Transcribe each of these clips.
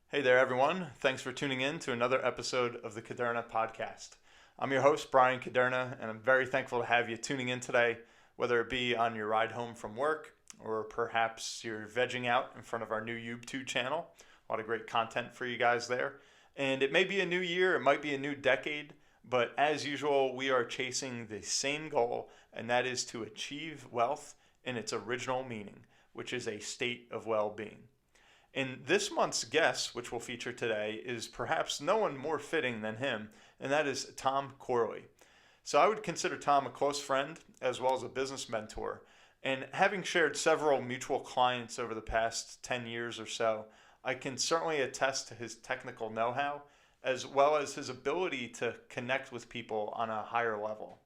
Hey there, everyone. Thanks for tuning in to another episode of the Kuderna podcast. I'm your host, Bryan Kuderna, and I'm very thankful to have you tuning in today, whether it be on your ride home from work or perhaps you're vegging out in front of our new YouTube channel. A lot of great content for you guys there. And it may be a new year, it might be a new decade, but as usual, we are chasing the same goal, and that is to achieve wealth in its original meaning, which is a state of well being. And this month's guest, which we'll feature today, is perhaps no one more fitting than him, and that is Tom Corley. So I would consider Tom a close friend as well as a business mentor. And having shared several mutual clients over the past 10 years or so, I can certainly attest to his technical know how as well as his ability to connect with people on a higher level.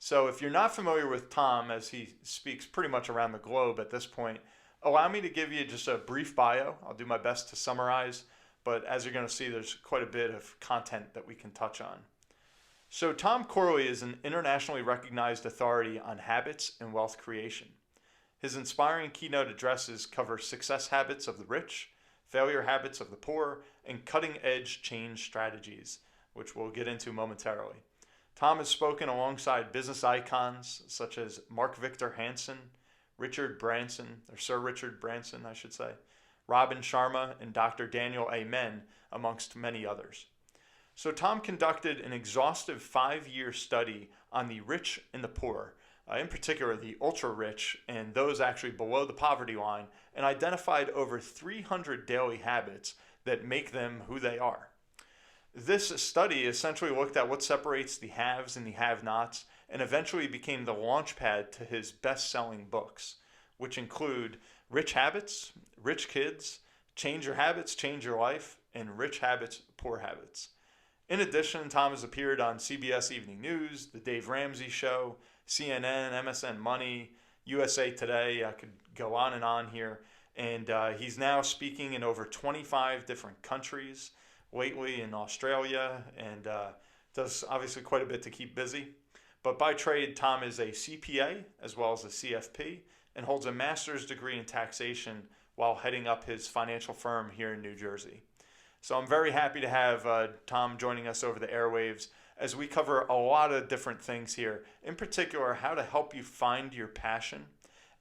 So if you're not familiar with Tom, as he speaks pretty much around the globe at this point, allow me to give you just a brief bio. I'll do my best to summarize, but as you're going to see, there's quite a bit of content that we can touch on. So, Tom Corley is an internationally recognized authority on habits and wealth creation. His inspiring keynote addresses cover success habits of the rich, failure habits of the poor, and cutting edge change strategies, which we'll get into momentarily. Tom has spoken alongside business icons such as Mark Victor Hansen, Richard Branson, or Sir Richard Branson, I should say, Robin Sharma, and Dr. Daniel Amen, amongst many others. So Tom conducted an exhaustive 5-year study on the rich and the poor, in particular the ultra-rich and those actually below the poverty line, and identified over 300 daily habits that make them who they are. This study essentially looked at what separates the haves and the have-nots and eventually became the launchpad to his best-selling books, which include Rich Habits, Rich Kids, Change Your Habits, Change Your Life, and Rich Habits, Poor Habits. In addition, Tom has appeared on CBS Evening News, The Dave Ramsey Show, CNN, MSN Money, USA Today. I could go on and on here. And he's now speaking in over 25 different countries, lately in Australia, and does obviously quite a bit to keep busy. But by trade, Tom is a CPA as well as a CFP and holds a master's degree in taxation while heading up his financial firm here in New Jersey. So I'm very happy to have Tom joining us over the airwaves as we cover a lot of different things here, in particular how to help you find your passion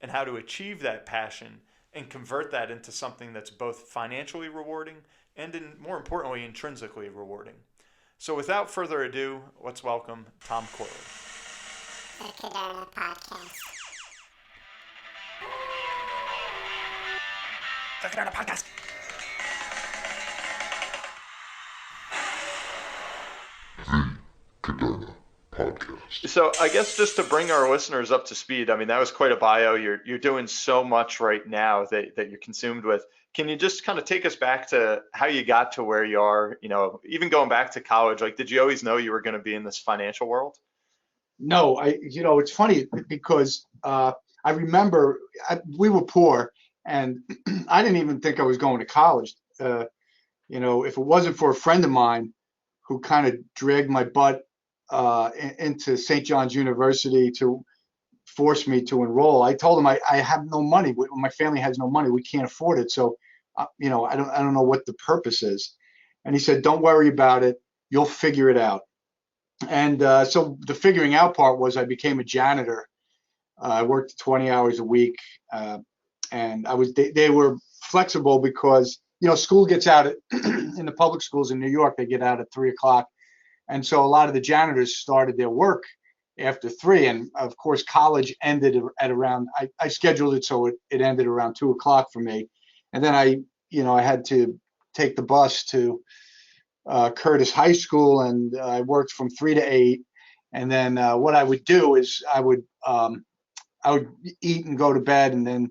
and how to achieve that passion and convert that into something that's both financially rewarding and, more importantly, intrinsically rewarding. So without further ado, let's welcome Tom Corley. The Kuderna Podcast. The Kuderna Podcast. The Kuderna Podcast. So I guess just to bring our listeners up to speed, I mean, that was quite a bio. You're doing so much right now that you're consumed with. Can you just kind of take us back to how you got to where you are, even going back to college? Like, did you always know you were going to be in this financial world? No, it's funny because I remember we were poor, and I didn't even think I was going to college. If it wasn't for a friend of mine who kind of dragged my butt into St. John's University to force me to enroll. I told him I have no money. My family has no money. We can't afford it. So, I don't know what the purpose is. And he said, "Don't worry about it. You'll figure it out." And so the figuring out part was I became a janitor. I worked 20 hours a week, and they were flexible because school gets out at in the public schools in New York, they get out at 3 o'clock, and so a lot of the janitors started their work after 3, and of course college ended at around. I scheduled it so it ended around 2 o'clock for me, and then I had to take the bus to Curtis High School, and I worked from 3 to 8. And then what I would do is I would eat and go to bed, and then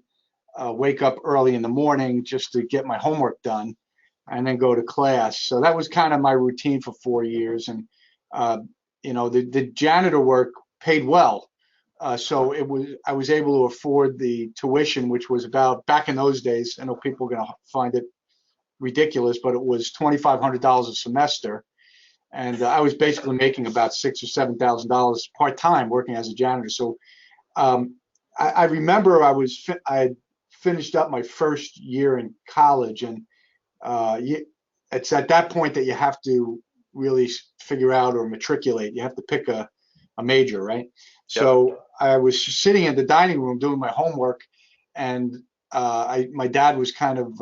wake up early in the morning just to get my homework done, and then go to class. So that was kind of my routine for 4 years. And the janitor work paid well, so I was able to afford the tuition, which was about, back in those days, I know people are going to find it ridiculous, but it was $2,500 a semester, and I was basically making about $6,000 or $7,000 part time working as a janitor. So I remember I had finished up my first year in college, and it's at that point that you have to really figure out or matriculate. You have to pick a major, right? Yep. So I was sitting in the dining room doing my homework, and my dad was kind of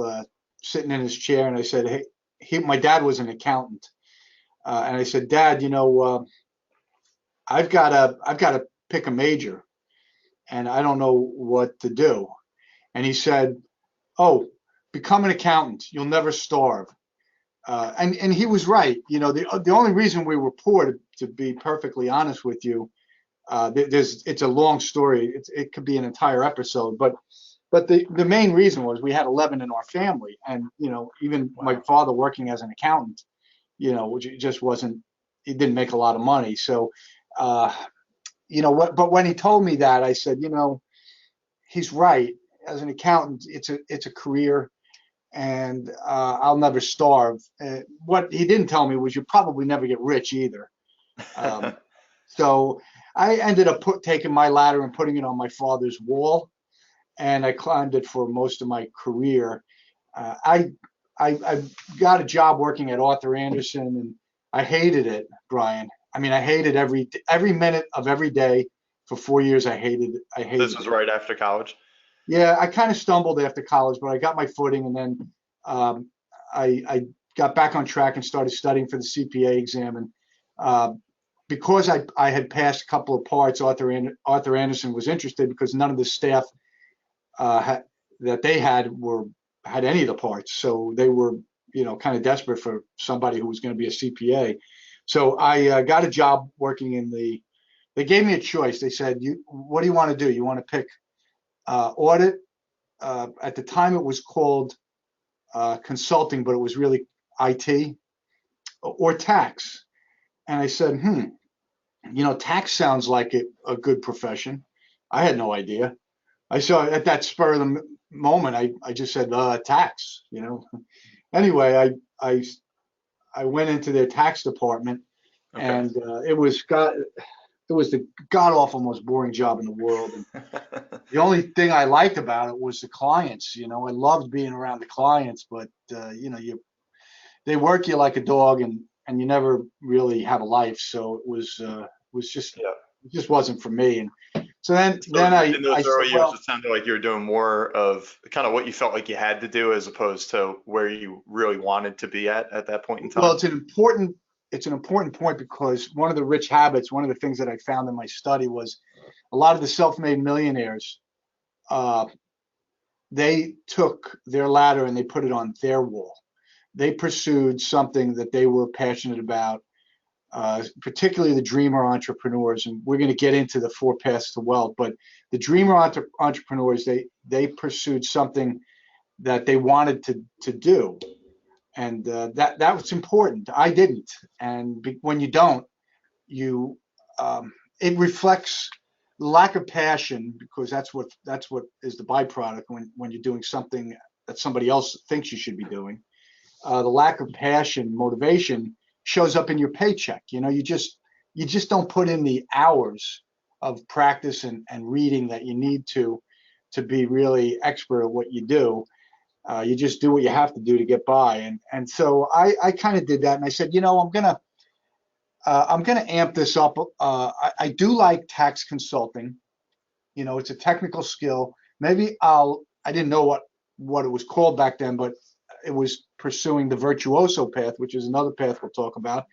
sitting in his chair, and I said, "Hey," my dad was an accountant, and I said, "Dad, I've got to pick a major, and I don't know what to do." And he said, "Oh, become an accountant. You'll never starve." And he was right. The only reason we were poor, to be perfectly honest with you, it's a long story. It could be an entire episode, but the main reason was we had 11 in our family, and even my father working as an accountant, which it just wasn't. He didn't make a lot of money, so But when he told me that, I said, he's right. As an accountant, it's a career, and I'll never starve. What he didn't tell me was you probably never get rich either. So I ended up taking my ladder and putting it on my father's wall, and I climbed it for most of my career. I got a job working at Arthur Anderson, and I hated it, Brian. I mean, I hated every minute of every day for 4 years. I hated This was it. right after college. Yeah, I kind of stumbled after college, but I got my footing, and then I got back on track and started studying for the CPA exam. And because I had passed a couple of parts, Arthur Anderson was interested because none of the staff that they had any of the parts, so they were kind of desperate for somebody who was going to be a CPA. So I got a job working they gave me a choice. They said, what do you want to do? You want to pick audit? At the time it was called consulting, but it was really IT, or tax. And I said, tax sounds like a good profession. I had no idea. I saw at that spur of the moment, I just said, tax, Anyway, I went into their tax department, Okay. and it was the god awful most boring job in the world. And the only thing I liked about it was the clients. I loved being around the clients, but they work you like a dog, and you never really have a life. So it was just Yeah. it just wasn't for me. And so then In I those said, early years, well, it sounded like you were doing more of kind of what you felt like you had to do as opposed to where you really wanted to be at that point in well, time. it's an important point, because one of the rich habits, one of the things that I found in my study was a lot of the self-made millionaires, they took their ladder and they put it on their wall. They pursued something that they were passionate about, particularly the dreamer entrepreneurs. And we're going to get into the 4 paths to wealth, but the dreamer entrepreneurs, they pursued something that they wanted to do. And that was important. I didn't. And when you don't, it reflects lack of passion, because that's what is the byproduct when you're doing something that somebody else thinks you should be doing. The lack of passion, motivation shows up in your paycheck. You just don't put in the hours of practice and reading that you need to be really expert at what you do. You just do what you have to do to get by. And so I kind of did that. And I said, I'm gonna amp this up. I do like tax consulting. It's a technical skill. Maybe I didn't know what it was called back then, but it was pursuing the virtuoso path, which is another path we'll talk about.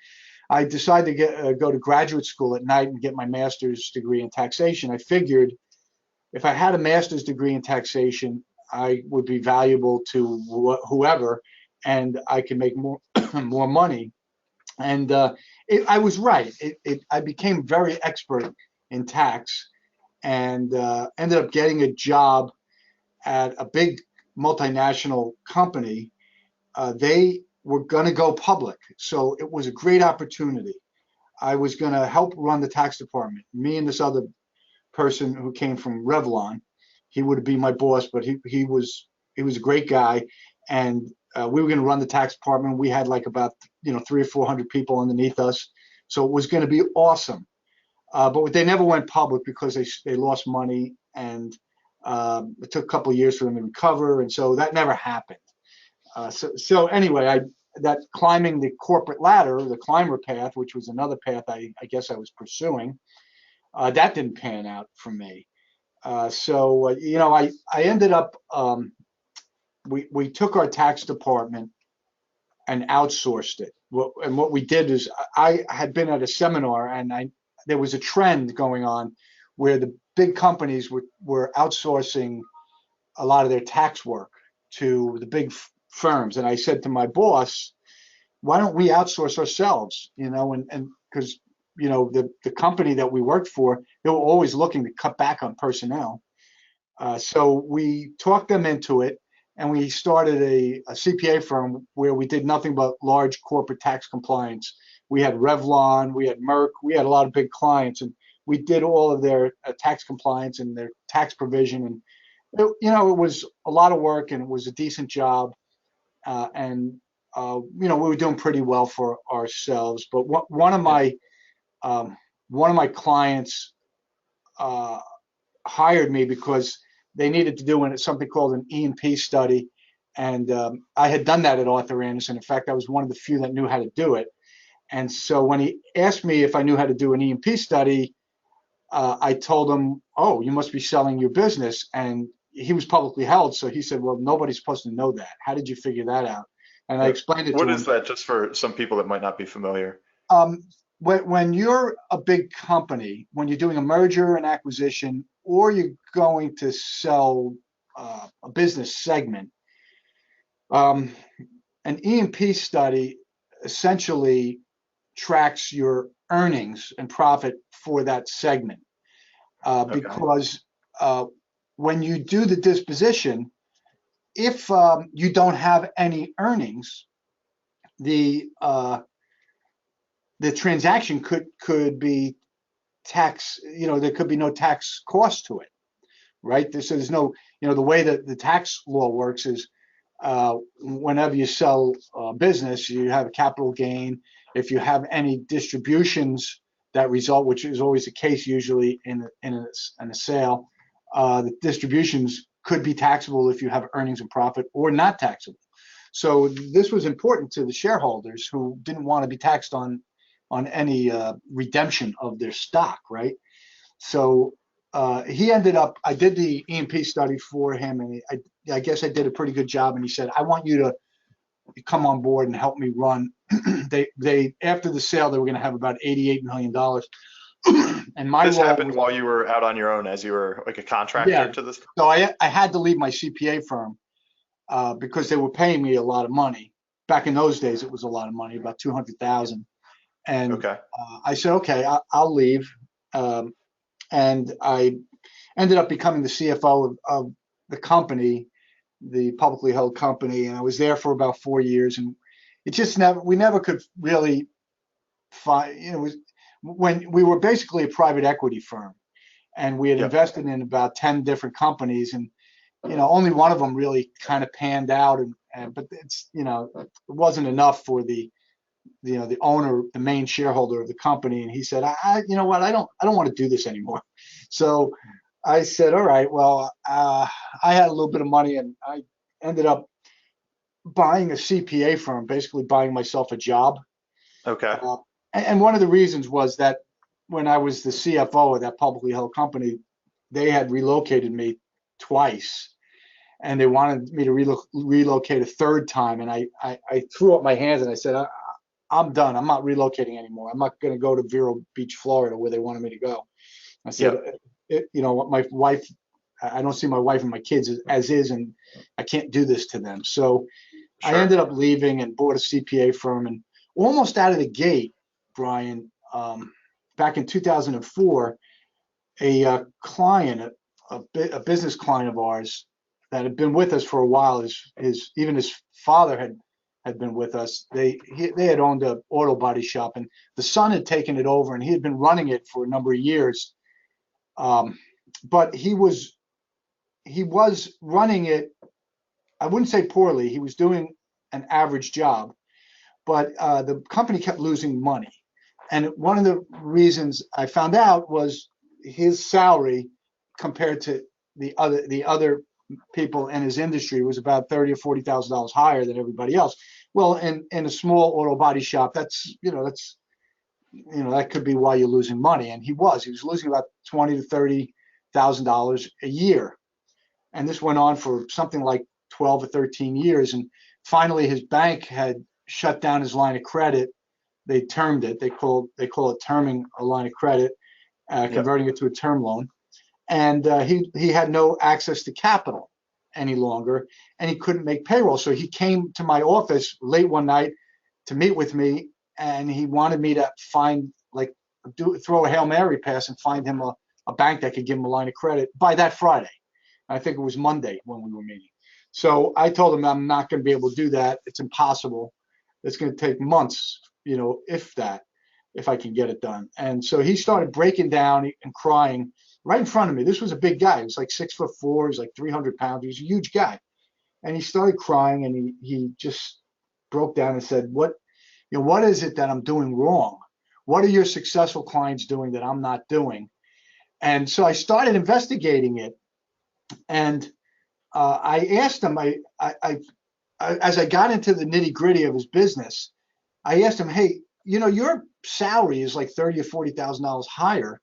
I decided to go to graduate school at night and get my master's degree in taxation. I figured if I had a master's degree in taxation, I would be valuable to whoever, and I could make more more money. And I was right. I became very expert in tax, and ended up getting a job at a big multinational company. They were going to go public, so it was a great opportunity. I was going to help run the tax department. Me and this other person who came from Revlon. He would be my boss, but he was a great guy, and we were going to run the tax department. We had like about 300 or 400 people underneath us, so it was going to be awesome. But they never went public because they lost money, and it took a couple of years for them to recover, and so that never happened. So anyway, that climbing the corporate ladder, the climber path, which was another path I guess I was pursuing, that didn't pan out for me. I ended up, we took our tax department and outsourced it. And what we did is I had been at a seminar, and there was a trend going on where the big companies were outsourcing a lot of their tax work to the big firms. And I said to my boss, why don't we outsource ourselves? And because, the company that we worked for, they were always looking to cut back on personnel. So we talked them into it, and we started a CPA firm where we did nothing but large corporate tax compliance. We had Revlon, we had Merck, we had a lot of big clients, and we did all of their tax compliance and their tax provision. And it was a lot of work, and it was a decent job. We were doing pretty well for ourselves. But one of my clients hired me because they needed to do something called an E&P study. And I had done that at Arthur Andersen. In fact, I was one of the few that knew how to do it. And so when he asked me if I knew how to do an E&P study, I told him, oh, you must be selling your business. And he was publicly held. So he said, well, nobody's supposed to know that. How did you figure that out? And I explained it to him. What is that, just for some people that might not be familiar? When you're a big company, when you're doing a merger and acquisition, or you're going to sell a business segment, an E&P study essentially tracks your earnings and profit for that segment. Because when you do the disposition, if you don't have any earnings, the transaction could be tax, there could be no tax cost to it, right? There's no, the way that the tax law works is whenever you sell a business, you have a capital gain. If you have any distributions that result, which is always the case usually in a sale, the distributions could be taxable if you have earnings and profit, or not taxable. So this was important to the shareholders who didn't want to be taxed on any redemption of their stock, right? So he ended up, I did the E&P study for him, and I guess I did a pretty good job. And he said, I want you to come on board and help me run. They after the sale, they were going to have about $88 million. And this happened while you were out on your own, as you were like a contractor to this? So I had to leave my CPA firm because they were paying me a lot of money. Back in those days, it was a lot of money, about $200,000. And I said, okay, I'll leave. And I ended up becoming the CFO of the company, the publicly held company. And I was there for about 4 years. And it just we never could really find, when we were basically a private equity firm, and we had invested in about 10 different companies, and only one of them really kind of panned out, but it's it wasn't enough for the owner, the main shareholder of the company. And he said, I don't want to do this anymore. So I said, all right, well, I had a little bit of money, and I ended up buying a CPA firm, basically buying myself a job. Okay. And one of the reasons was that when I was the CFO of that publicly held company, they had relocated me twice, and they wanted me to relocate a third time. And I threw up my hands and I said, I'm done. I'm not relocating anymore. I'm not going to go to Vero Beach, Florida, where they wanted me to go. I said, my wife, I don't see my wife and my kids as is, and I can't do this to them. So I ended up leaving and bought a CPA firm. And almost out of the gate, Bryan, back in 2004, a client, a business client of ours that had been with us for a while, even his father had been with us. They had owned an auto body shop, and the son had taken it over, and he had been running it for a number of years. But he was running it, I wouldn't say poorly. He was doing an average job, but the company kept losing money. And one of the reasons I found out was his salary compared to the other people in his industry was about $30,000 or $40,000 higher than everybody else. Well, in a small auto body shop, that could be why you're losing money. And he was losing about 20 to 30,000 dollars a year. And this went on for something like 12 or 13 years. And finally, his bank had shut down his line of credit. They termed it. They call it terming a line of credit, converting it to a term loan. And he had no access to capital any longer, and he couldn't make payroll. So he came to my office late one night to meet with me, and he wanted me to throw a Hail Mary pass and find him a bank that could give him a line of credit by that Friday. I think it was Monday when we were meeting. So I told him I'm not going to be able to do that. It's impossible. It's going to take months, if I can get it done. And so he started breaking down and crying right in front of me. This was a big guy. He was like 6'4". He was like 300 pounds. He was a huge guy. And he started crying, and he just broke down and said, what is it that I'm doing wrong? What are your successful clients doing that I'm not doing? And so I started investigating it. And I asked him, as I got into the nitty gritty of his business, I asked him, hey, your salary is like $30,000 or $40,000 higher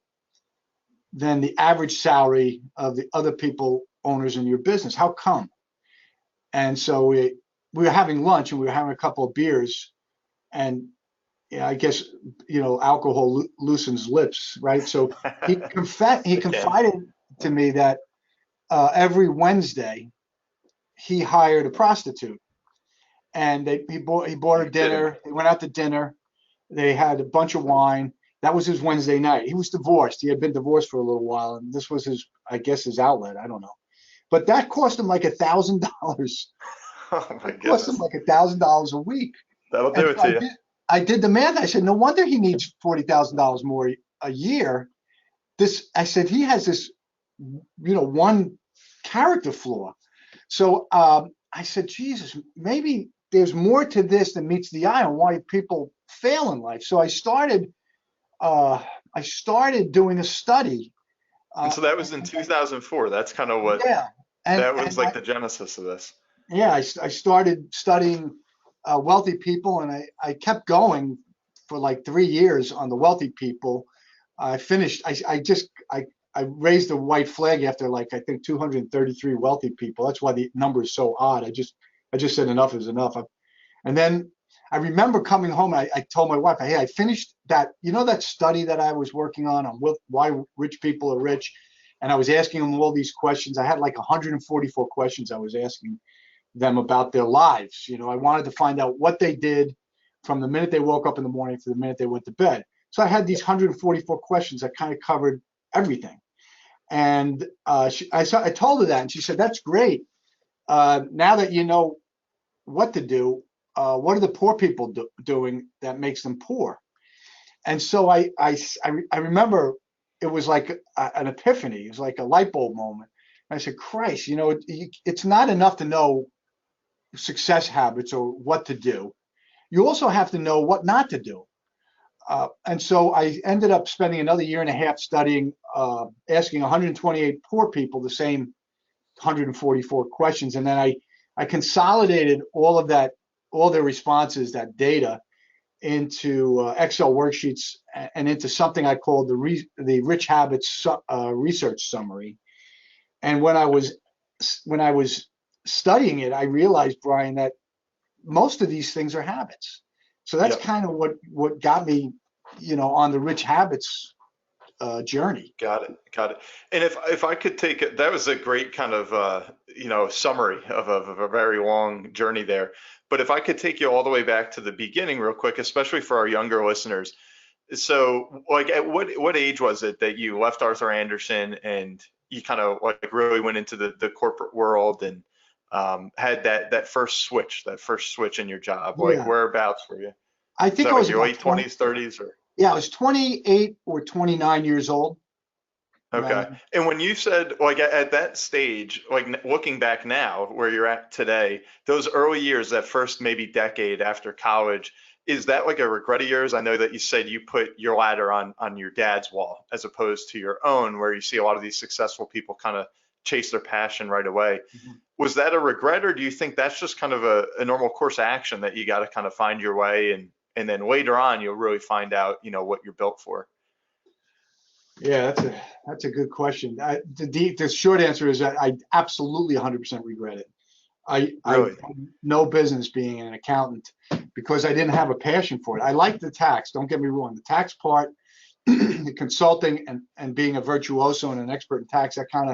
than the average salary of the other people, owners in your business. How come? And so we were having lunch, and we were having a couple of beers, and I guess alcohol loosens lips, right? So he confided to me that every Wednesday he hired a prostitute, and he bought her dinner. They went out to dinner. They had a bunch of wine. That was his Wednesday night. He was divorced. He had been divorced for a little while, and this was his outlet. I don't know, but that cost him like $1,000. Oh my It cost him like $1,000 a week. That'll do it to you. I did the math. I said, no wonder he needs $40,000 more a year. I said, he has this, one character flaw. So I said, Jesus, maybe there's more to this than meets the eye on why people fail in life. So I started doing a study. And so that was in 2004. That's kind of what. Yeah. That was like the genesis of this. Yeah, I started studying wealthy people, and I kept going for like 3 years on the wealthy people. I finished. I raised the white flag after I think 233 wealthy people. That's why the number is so odd. I just said enough is enough. And then I remember coming home. I told my wife, hey, I finished that. That study that I was working on why rich people are rich, and I was asking them all these questions. I had like 144 questions I was asking them about their lives. I wanted to find out what they did from the minute they woke up in the morning to the minute they went to bed. So I had these 144 questions that kind of covered everything. And I told her that, and she said, that's great. Now that you know what to do, what are the poor people doing that makes them poor? And so I remember it was like an epiphany. It was like a light bulb moment. And I said, Christ, it's not enough to know success habits or what to do. You also have to know what not to do. And so I ended up spending another year and a half studying, asking 128 poor people the same 144 questions. And then I consolidated all their responses, that data, into Excel worksheets and into something I called the Rich Habits research summary. And when I was studying it, I realized, Bryan, that most of these things are habits. So that's kind of what got me, on the Rich Habits journey. Got it. And if I could take it, that was a great kind of summary of a very long journey there. But if I could take you all the way back to the beginning real quick, especially for our younger listeners. So at what age was it that you left Arthur Andersen and you kind of really went into the corporate world and had that first switch in your job? Whereabouts were you? I think I was your late 20s, 30s, or? Yeah, I was 28 or 29 years old. Okay. Right. And when you said at that stage, looking back now where you're at today, those early years, that first maybe decade after college, is that like a regret of yours? I know that you said you put your ladder on your dad's wall as opposed to your own, where you see a lot of these successful people kind of chase their passion right away. Mhm. Was that a regret, or do you think that's just kind of a normal course of action that you got to kind of find your way, and then later on you'll really find out, what you're built for? Yeah, that's a good question. The short answer is that I absolutely 100% regret it. I Really? had no business being an accountant because I didn't have a passion for it. I like the tax, don't get me wrong. The tax part, the consulting and being a virtuoso and an expert in tax, that kind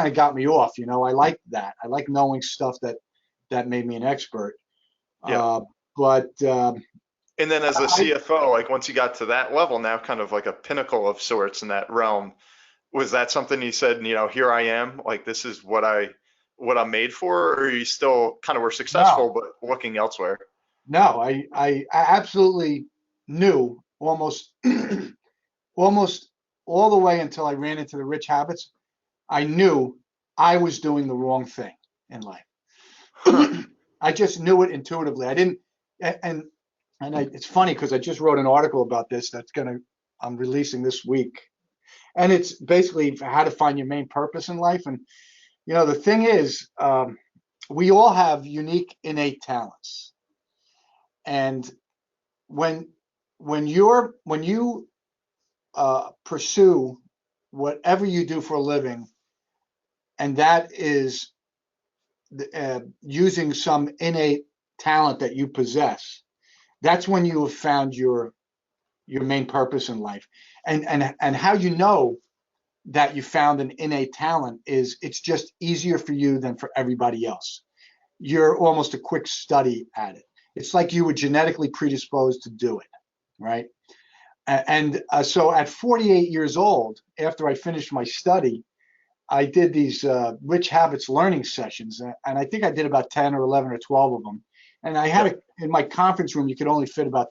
of got me off. I like that. I like knowing stuff that made me an expert. Yeah. But And then as a I CFO, like once you got to that level, now kind of like a pinnacle of sorts in that realm, was that something you said, here I am, like this is what I'm made for, or you still kind of were no, successful but looking elsewhere? no, I absolutely knew almost almost all the way until I ran into the rich habits. I knew I was doing the wrong thing in life. Huh. I just knew it intuitively. I didn't, and it's funny because I just wrote an article about this I'm releasing this week, and it's basically how to find your main purpose in life. And the thing is, we all have unique innate talents, and when you pursue whatever you do for a living, and that is using some innate talent that you possess, that's when you have found your main purpose in life. And how you know that you found an innate talent is it's just easier for you than for everybody else. You're almost a quick study at it. It's like you were genetically predisposed to do it, right? So at 48 years old, after I finished my study, I did these rich habits learning sessions, and I think I did about 10 or 11 or 12 of them. And I had Yep. in my conference room, you could only fit about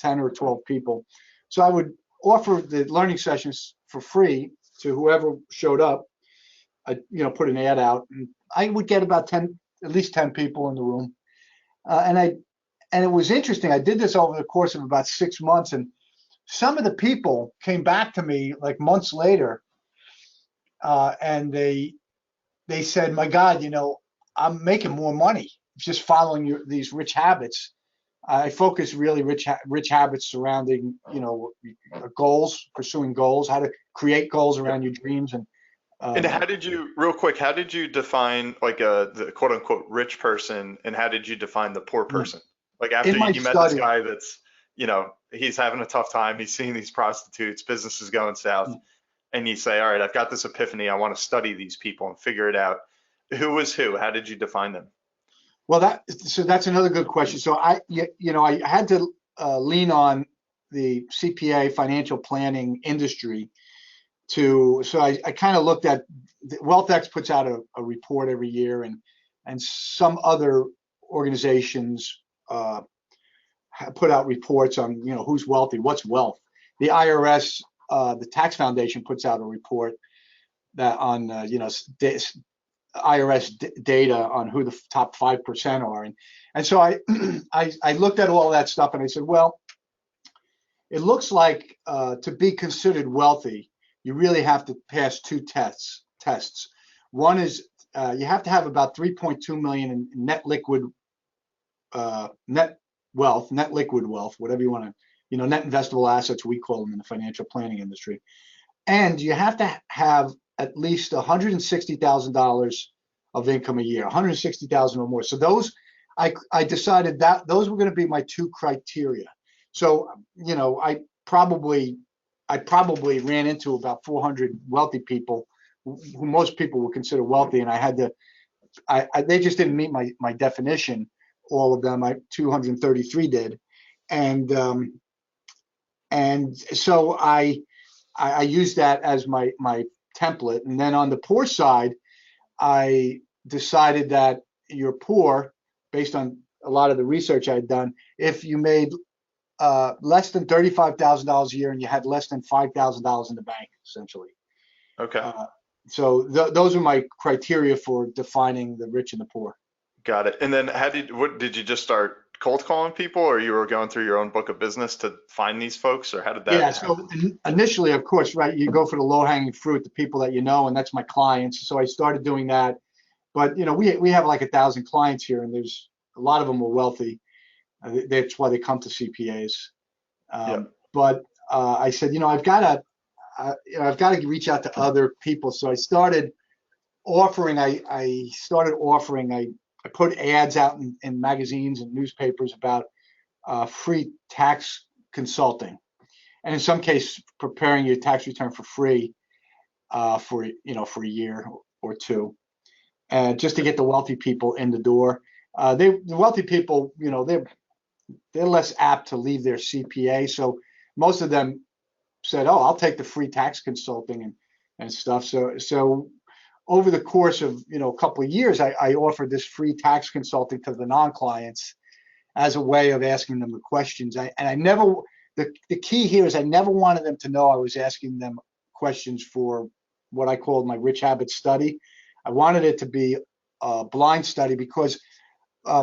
10 or 12 people. So I would offer the learning sessions for free to whoever showed up. I, put an ad out, and I would get about 10, at least 10 people in the room. And it was interesting. I did this over the course of about 6 months, and some of the people came back to me like months later, and they said, "My God, I'm making more money just following these rich habits. I focus really rich habits surrounding, goals, pursuing goals, how to create goals Yep. around your dreams, and And um, real quick, how did you define like the quote unquote rich person, and how did you define the poor person? Like in after my you met this study, guy that's, he's having a tough time, he's seeing these prostitutes, business is going south, and you say, all right, I've got this epiphany, I want to study these people and figure it out. Who was who? How did you define them? well, that's another good question. So I had to lean on the CPA financial planning industry so I kind of looked at WealthX puts out a report every year, and some other organizations put out reports on who's wealthy, what's wealth. The IRS, the Tax Foundation puts out a report that on IRS data on who the top 5% are, and so I looked at all that stuff and I said, well, it looks like to be considered wealthy, you really have to pass two tests. One is you have to have about 3.2 million in net liquid wealth, whatever you want to, net investable assets, we call them in the financial planning industry. And you have to have at least $160,000 of income a year, 160,000 or more. So I decided that those were going to be my two criteria. So, I probably ran into about 400 wealthy people who most people would consider wealthy. And I had to, they just didn't meet my definition. All of them, 233 did. And so I used that as my template. And then on the poor side, I decided that you're poor based on a lot of the research I'd done. If you made less than $35,000 a year and you had less than $5,000 in the bank, essentially. Okay. So those are my criteria for defining the rich and the poor. Got it. And then what did you just start cold calling people, or you were going through your own book of business to find these folks, or how did that Yeah. happen? So initially, of course, right, you go for the low hanging fruit, the people that you know, and that's my clients. So I started doing that. But we have like 1,000 clients here, and there's a lot of them are wealthy. That's why they come to CPAs. Yeah. But I said, I've got to reach out to other people. So I started offering. I put ads out in magazines and newspapers about free tax consulting, and in some cases, preparing your tax return for free for a year or two, just to get the wealthy people in the door. The wealthy people, they're less apt to leave their CPA, so most of them said, "Oh, I'll take the free tax consulting and stuff." So over the course of a couple of years, I offered this free tax consulting to the non-clients as a way of asking them the questions. I never the key here is I never wanted them to know I was asking them questions for what I called my rich habit study. I wanted it to be a blind study because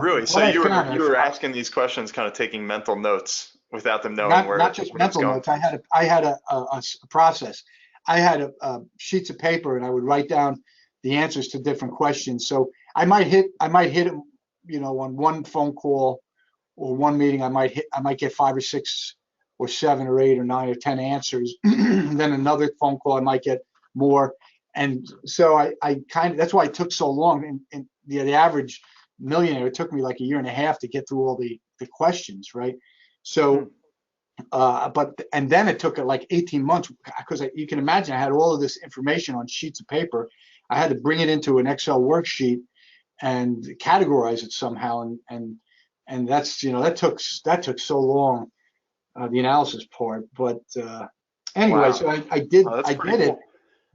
Really? So what I you were found, you were asking these questions, kind of taking mental notes without them knowing not where just it was mental going. notes. I had a process. I had sheets of paper, and I would write down the answers to different questions. So I might hit them, on one phone call or one meeting. I might get 5 or 6 or 7 or 8 or 9 or 10 answers. And then another phone call, I might get more. And so I kind of, that's why it took so long. And the average millionaire, it took me like a year and a half to get through all the questions, right? So, and then it took like 18 months because you can imagine I had all of this information on sheets of paper. I had to bring it into an Excel worksheet and categorize it somehow. And that's, that took so long, the analysis part. But anyway, Wow. so I did, Oh, that's I pretty did it. cool.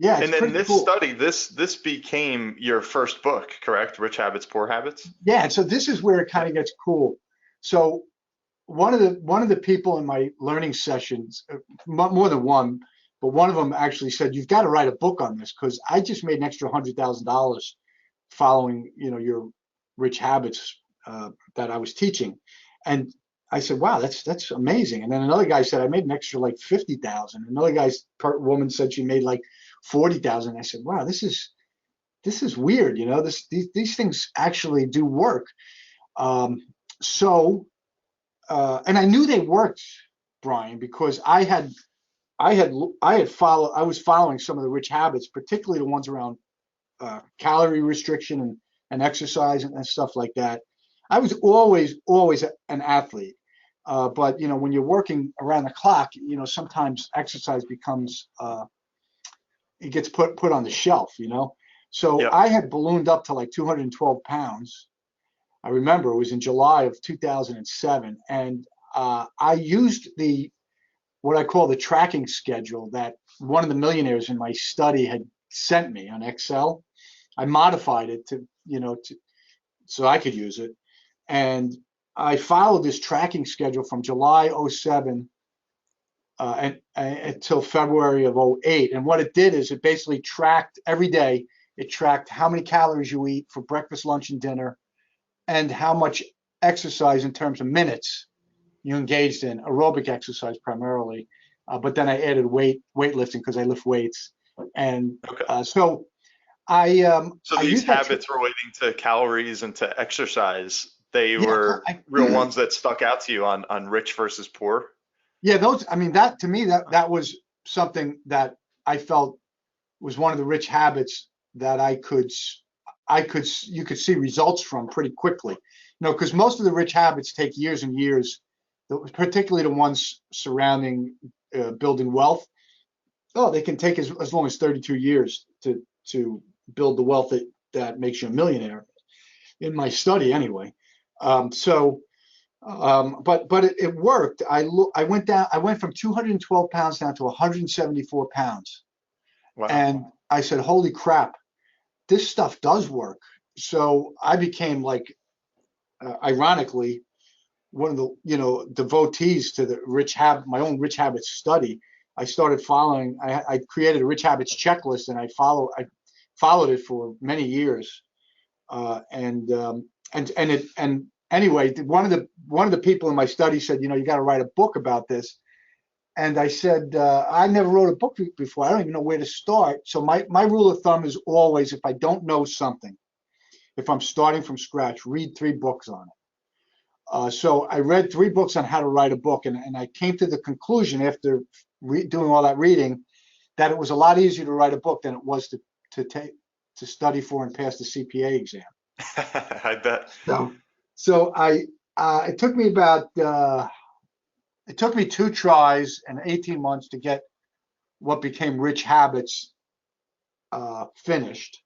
Yeah, it's And then pretty this cool. study, this became your first book, correct? Rich Habits, Poor Habits? Yeah, and so this is where it Yeah. kind of gets cool. So one of the people in my learning sessions, more than one, but one of them actually said, "You've got to write a book on this because I just made an extra $100,000 following, your rich habits that I was teaching." And I said, "Wow, that's amazing." And then another guy said, "I made an extra like 50,000." Another woman said she made like 40,000. I said, "Wow, this is weird. These things actually do work." Um, so and I knew they worked, Brian, because I was following some of the rich habits, particularly the ones around calorie restriction and exercise and stuff like that. I was always an athlete, but when you're working around the clock, sometimes exercise becomes it gets put on the shelf. So Yep. I had ballooned up to like 212 pounds. I remember it was in July of 2007, and I used what I call the tracking schedule that one of the millionaires in my study had sent me on Excel. I modified it so I could use it, and I followed this tracking schedule from July '07 until February of '08. And what it did is it basically tracked every day. It tracked how many calories you eat for breakfast, lunch, and dinner, and how much exercise in terms of minutes you engaged in aerobic exercise primarily, but then I added weightlifting because I lift weights, and Okay. so I So I these used that. habits relating to calories and to exercise, they Yeah, were real ones that stuck out to you on rich versus poor. yeah, those. I mean, that to me that was something that I felt was one of the rich habits that you could see results from pretty quickly. Because most of the rich habits take years and years, particularly the ones surrounding building wealth. Oh, they can take as long as 32 years to build the wealth that makes you a millionaire. In my study, anyway. But it worked. I went down. I went from 212 pounds down to 174 pounds, Wow. and I said, "Holy crap, this stuff does work." So I became like, ironically, one of the devotees to my own rich habits study. I started following. I created a rich habits checklist, and I followed it for many years, and anyway, one of the people in my study said, you got to write a book about this. And I said, I never wrote a book before. I don't even know where to start. So my rule of thumb is always, if I don't know something, if I'm starting from scratch, read 3 books on it. So I read 3 books on how to write a book, and I came to the conclusion after doing all that reading that it was a lot easier to write a book than it was to study for and pass the CPA exam. I bet. So it took me it took me 2 tries and 18 months to get what became Rich Habits finished.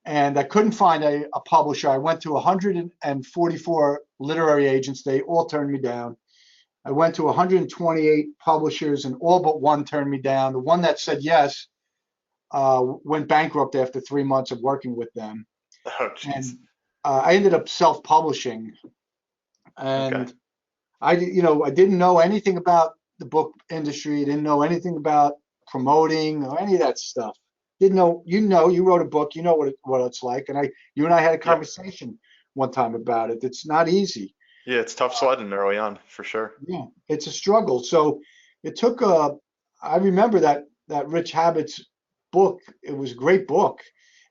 And I couldn't find a publisher. I went to 144 literary agents. They all turned me down. I went to 128 publishers, and all but one turned me down. The one that said yes went bankrupt after 3 months of working with them. Oh, geez. And I ended up self-publishing. And Okay. I didn't know anything about the book industry. Didn't know anything about promoting or any of that stuff. Didn't know. You wrote a book. You know what it's like. And you and I had a conversation one time about it. It's not easy. Yeah, it's tough sledding early on for sure. Yeah, it's a struggle. So it took I remember that Rich Habits book. It was a great book.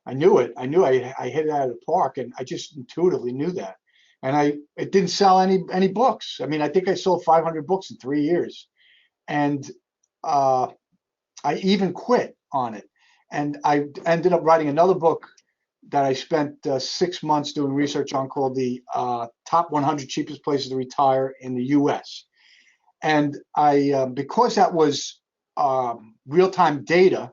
I knew it. I knew I hit it out of the park, and I just intuitively knew that. And it didn't sell any books. I mean, I think I sold 500 books in 3 years, and I even quit on it. And I ended up writing another book that I spent 6 months doing research on, called the Top 100 Cheapest Places to Retire in the U.S. And because that was real-time data,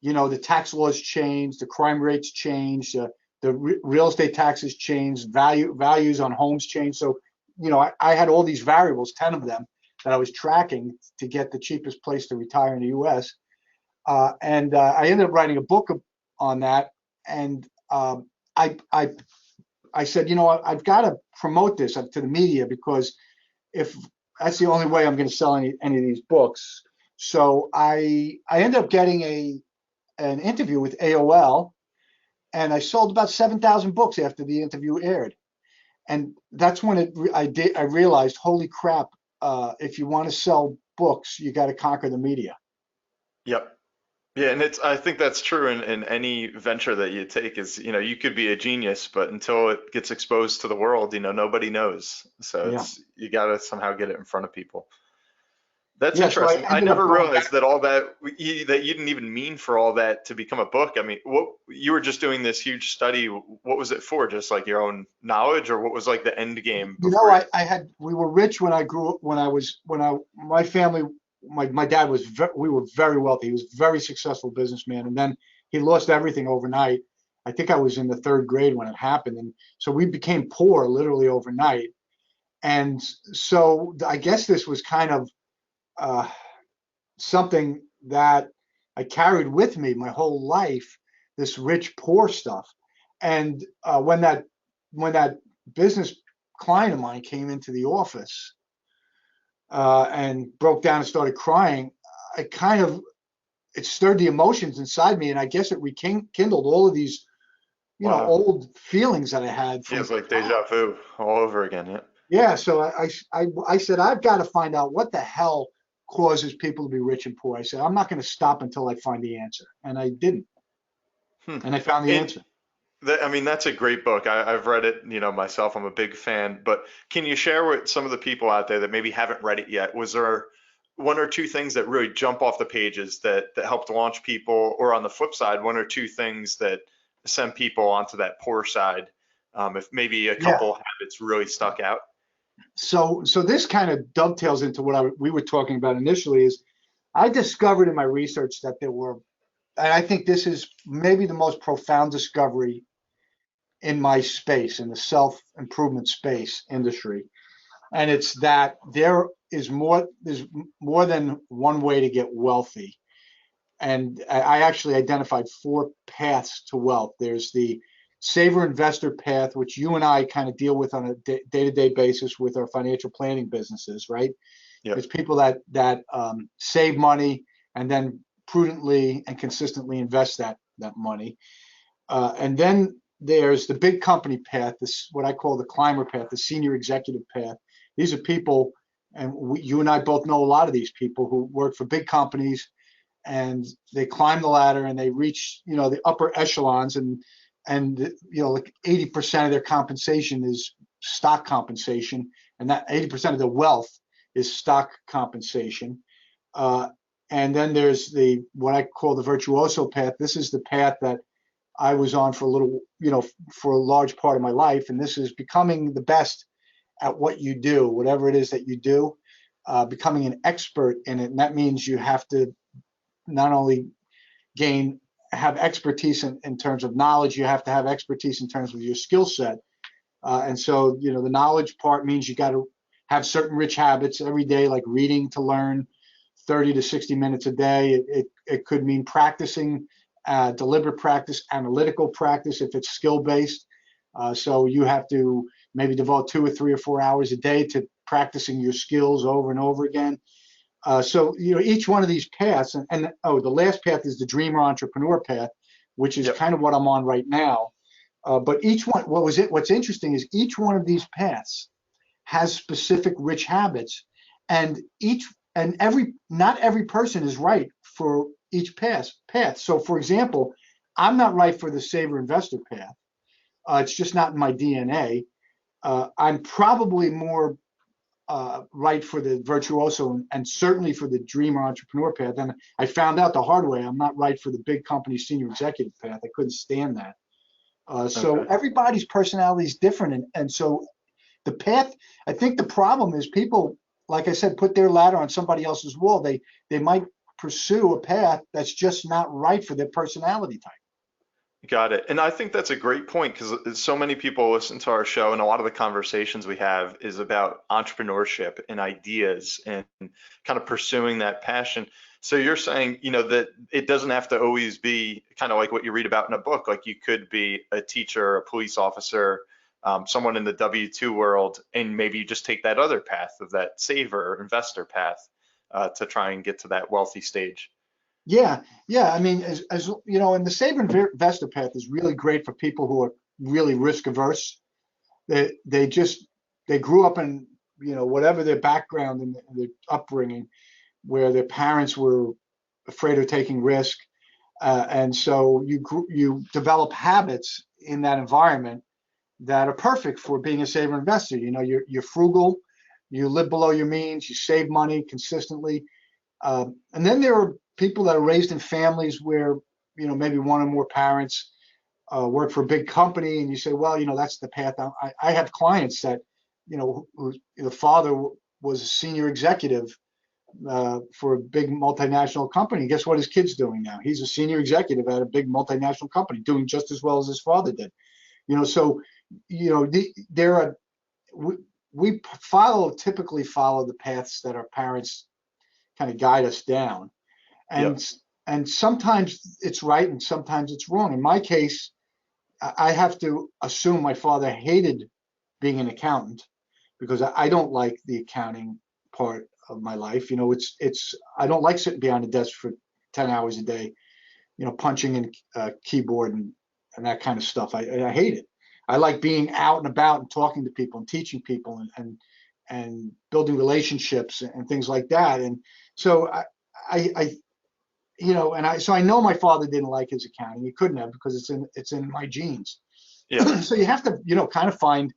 the tax laws changed, the crime rates changed, the real estate taxes changed, values on homes changed. So, I had all these variables, 10 of them, that I was tracking to get the cheapest place to retire in the U.S. And I ended up writing a book on that. And I said, I've got to promote this up to the media, because if that's the only way I'm going to sell any of these books. So I ended up getting an interview with AOL, and I sold about 7,000 books after the interview aired. And that's when I realized, holy crap, if you want to sell books, you got to conquer the media. Yep. Yeah, and I think that's true in any venture that you take is, you could be a genius, but until it gets exposed to the world, nobody knows. So Yeah. you got to somehow get it in front of people. That's Yeah, so I interesting. I ended up never going realized that all that that you didn't even mean for all that to become a book. I mean, what you were just doing this huge study. What was it for? Just like your own knowledge, or what was like the end game before you? we were rich when I grew up, my family, my dad was, we were very wealthy. He was a very successful businessman. And then he lost everything overnight. I think I was in the 3rd grade when it happened. And so we became poor literally overnight. And so I guess this was kind of something that I carried with me my whole life, this rich poor stuff. And when that business client of mine came into the office and broke down and started crying, it stirred the emotions inside me, and I guess it rekindled all of these Wow. old feelings that I had from. Feels like deja vu all over again. Yeah. Yeah, so I said, I've got to find out what the hell causes people to be rich and poor. I said, I'm not going to stop until I find the answer, and I didn't, Hmm. and I found the And answer. I mean, that's a great book. I've read it, myself. I'm a big fan. But can you share with some of the people out there that maybe haven't read it yet? Was there 1 or 2 things that really jump off the pages that helped launch people, or on the flip side, 1 or 2 things that send people onto that poor side? If maybe a Yeah. couple habits really stuck out. So this kind of dovetails into what we were talking about initially. Is I discovered in my research that there were, and I think this is maybe the most profound discovery in my space, in the self-improvement space industry. And it's that there's more than one way to get wealthy. And I actually identified 4 paths to wealth. There's the saver investor path, which you and I kind of deal with on a day-to-day basis with our financial planning businesses, right? Yep. It's people that save money and then prudently and consistently invest that money. And then there's the big company path, this what I call the climber path, the senior executive path. These are people, and you and I both know a lot of these people who work for big companies, and they climb the ladder and they reach, the upper echelons, and like 80% of their compensation is stock compensation, and that 80% of their wealth is stock compensation. And then there's what I call the virtuoso path. This is the path that I was on for a little, for a large part of my life. And this is becoming the best at what you do, whatever it is that you do, becoming an expert in it. And that means you have to not only have expertise in terms of knowledge, you have to have expertise in terms of your skill set. And so, the knowledge part means you got to have certain rich habits every day, like reading to learn 30 to 60 minutes a day. It could mean practicing, deliberate practice, analytical practice if it's skill-based. So you have to maybe devote 2 or 3 or 4 hours a day to practicing your skills over and over again. So each one of these paths, and the last path is the dreamer entrepreneur path, which is kind of what I'm on right now. But each one, what's interesting is each one of these paths has specific rich habits, and not every person is right for each path. So, for example, I'm not right for the saver investor path. It's just not in my DNA. I'm probably more right for the virtuoso and certainly for the dreamer entrepreneur path. And I found out the hard way, I'm not right for the big company senior executive path. I couldn't stand that. So everybody's personality is different. And so the path, I think the problem is people, like I said, put their ladder on somebody else's wall. They might pursue a path that's just not right for their personality type. Got it. And I think that's a great point because so many people listen to our show, and a lot of the conversations we have is about entrepreneurship and ideas and kind of pursuing that passion. So you're saying, that it doesn't have to always be kind of like what you read about in a book. Like you could be a teacher, a police officer, someone in the W-2 world, and maybe you just take that other path of that saver investor path to try and get to that wealthy stage. Yeah. I mean, as you know, and the saver investor path is really great for people who are really risk averse. They grew up in, whatever their background and their upbringing, where their parents were afraid of taking risk, and so you develop habits in that environment that are perfect for being a saver investor. You're frugal, you live below your means, you save money consistently, and then there are people that are raised in families where maybe one or more parents work for a big company, and you say, well, that's the path. I have clients that the father was a senior executive for a big multinational company. Guess what his kid's doing now? He's a senior executive at a big multinational company, doing just as well as his father did. So we typically follow the paths that our parents kind of guide us down. And sometimes it's right and sometimes it's wrong. In my case, I have to assume my father hated being an accountant because I don't like the accounting part of my life. I don't like sitting behind a desk for 10 hours a day, punching in a keyboard and that kind of stuff. I hate it. I like being out and about and talking to people and teaching people and building relationships and things like that. And so so I know my father didn't like his accounting. He couldn't have because it's in my genes. Yeah. So you have to, kind of find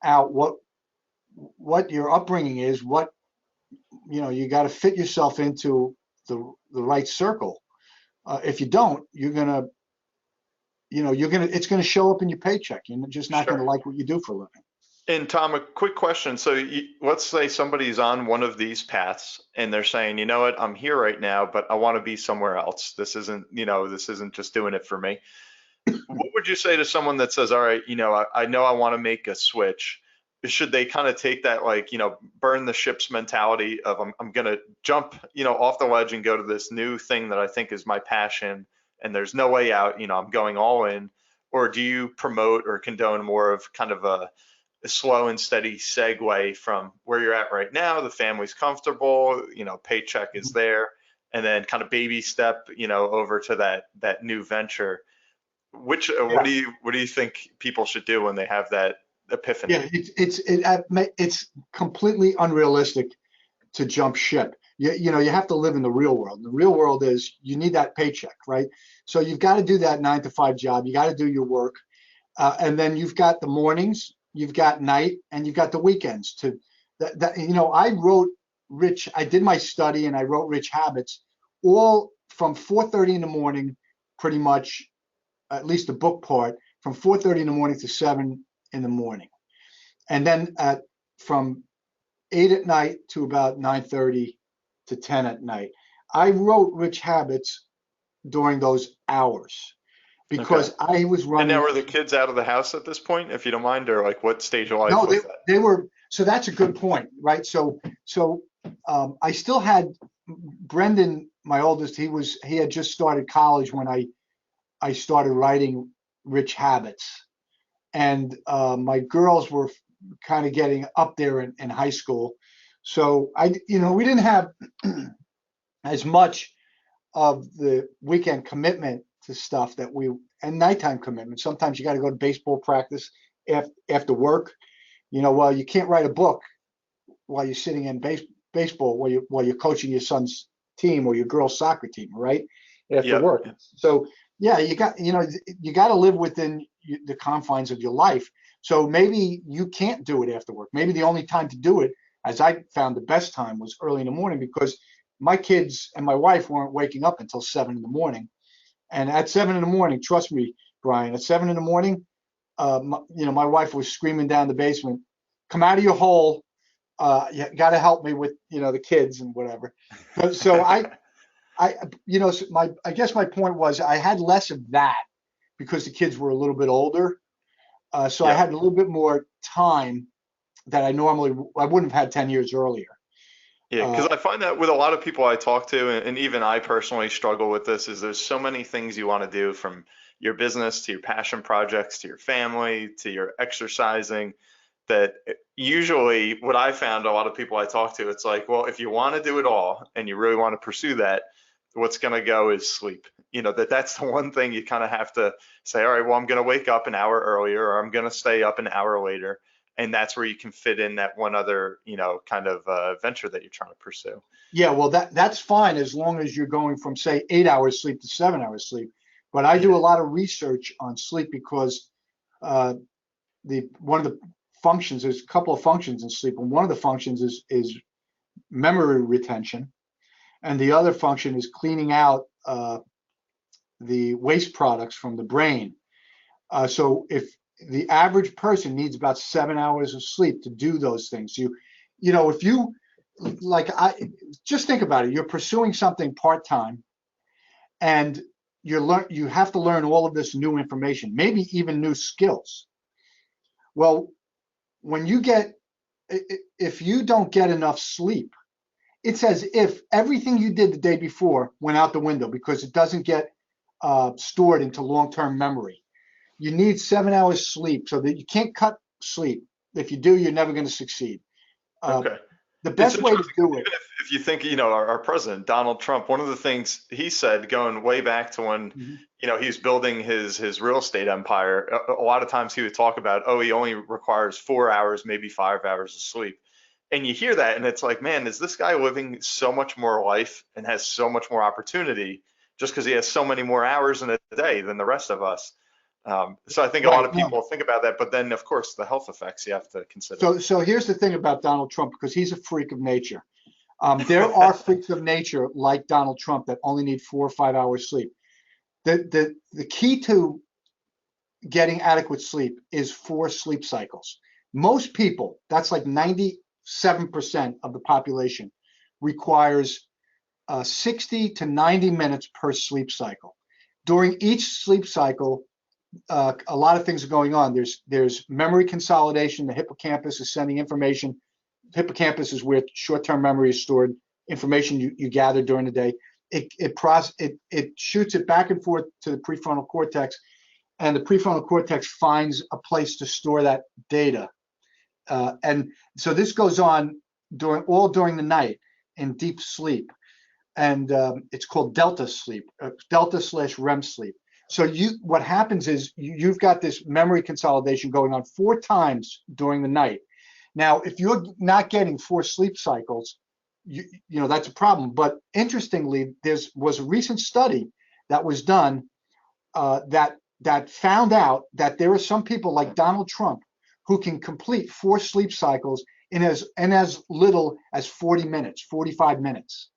out what your upbringing is, you got to fit yourself into the right circle. If you don't, it's going to show up in your paycheck. You're just not going to like what you do for a living. And Tom, a quick question. So let's say somebody's on one of these paths and they're saying, you know what, I'm here right now, but I want to be somewhere else. This isn't just doing it for me. What would you say to someone that says, all right, I know I want to make a switch. Should they kind of take that, burn the ships mentality of I'm going to jump, off the ledge and go to this new thing that I think is my passion and there's no way out, I'm going all in? Or do you promote or condone more of kind of a slow and steady segue from where you're at right now, the family's comfortable, paycheck is there, and then kind of baby step, over to that new venture? Which Yeah. what do you think people should do when they have that epiphany? Yeah, it's completely unrealistic to jump ship. You have to live in the real world. The real world is you need that paycheck, right? So you've got to do that 9 to 5 job. You got to do your work, and then you've got the mornings, you've got night, and you've got the weekends. I wrote Rich. I did my study and I wrote Rich Habits, all from 4:30 in the morning, pretty much, at least the book part, from 4:30 in the morning to 7 in the morning, and then from 8 at night to about 9:30 to 10 at night. I wrote Rich Habits during those hours Okay. because I was And now running. are the kids out of the house at this point, if you don't mind, or like what stage of life No, was that? they were. So that's a good point, right? I still had Brendan, my oldest. He had just started college when I started writing Rich Habits, and my girls were kind of getting up there in high school. So we didn't have as much of the weekend commitment to stuff and nighttime commitment. Sometimes you got to go to baseball practice after work. Well, you can't write a book while you're sitting in baseball while you're coaching your son's team or your girl's soccer team, right? After Yep. work. So yeah, you got to live within the confines of your life. So maybe you can't do it after work. Maybe the only time to do it, as I found the best time, was early in the morning because my kids and my wife weren't waking up until 7 in the morning. And at 7 in the morning, trust me, Brian, at 7 in the morning, my wife was screaming down the basement, "Come out of your hole! You got to help me with the kids and whatever." So I guess my point was I had less of that because the kids were a little bit older. So I Yeah. had a little bit more time that I wouldn't have had 10 years earlier. Yeah, because I find that with a lot of people I talk to, and even I personally struggle with this, is there's so many things you want to do, from your business to your passion projects to your family to your exercising, that usually what I found, a lot of people I talk to, it's like, well, if you want to do it all and you really want to pursue that, what's going to go is sleep. That's the one thing you kind of have to say, all right, well, I'm going to wake up an hour earlier, or I'm going to stay up an hour later. And that's where you can fit in that one other, kind of venture that you're trying to pursue. Yeah, well, that's fine as long as you're going from, say, 8 hours sleep to 7 hours sleep. But I do a lot of research on sleep because one of the functions, there's a couple of functions in sleep, and one of the functions is memory retention, and the other function is cleaning out the waste products from the brain. So if the average person needs about 7 hours of sleep to do those things, if you just think about it, you're pursuing something part-time and you have to learn all of this new information, maybe even new skills. Well, if you don't get enough sleep, it's as if everything you did the day before went out the window because it doesn't get stored into long-term memory. You need 7 hours sleep so that you can't cut sleep. If you do, you're never going to succeed. Okay. The It's best way to interesting, do it. even if you think, our president, Donald Trump, one of the things he said going way back to when, he's building his real estate empire, a lot of times he would talk about, oh, he only requires 4 hours, maybe 5 hours of sleep. And you hear that and it's like, man, is this guy living so much more life and has so much more opportunity just because he has so many more hours in a day than the rest of us? So I think a lot Right. of people think about that, but then of course the health effects you have to consider. So here's the thing about Donald Trump, because he's a freak of nature. There are freaks of nature like Donald Trump that only need 4 or 5 hours sleep. The key to getting adequate sleep is 4 sleep cycles. Most people, that's like 97% of the population, requires 60 to 90 minutes per sleep cycle. During each sleep cycle, a lot of things are going on. There's memory consolidation. The hippocampus is sending information. Hippocampus is where short-term memory is stored, information you gather during the day. It shoots it back and forth to the prefrontal cortex, and the prefrontal cortex finds a place to store that data. And so this goes on during the night in deep sleep. And it's called delta sleep, delta/REM sleep. So what happens is you've got this memory consolidation going on 4 times during the night. Now, if you're not getting 4 sleep cycles, that's a problem. But interestingly, there was a recent study that was done that found out that there are some people like Donald Trump who can complete 4 sleep cycles in as little as 40 minutes, 45 minutes.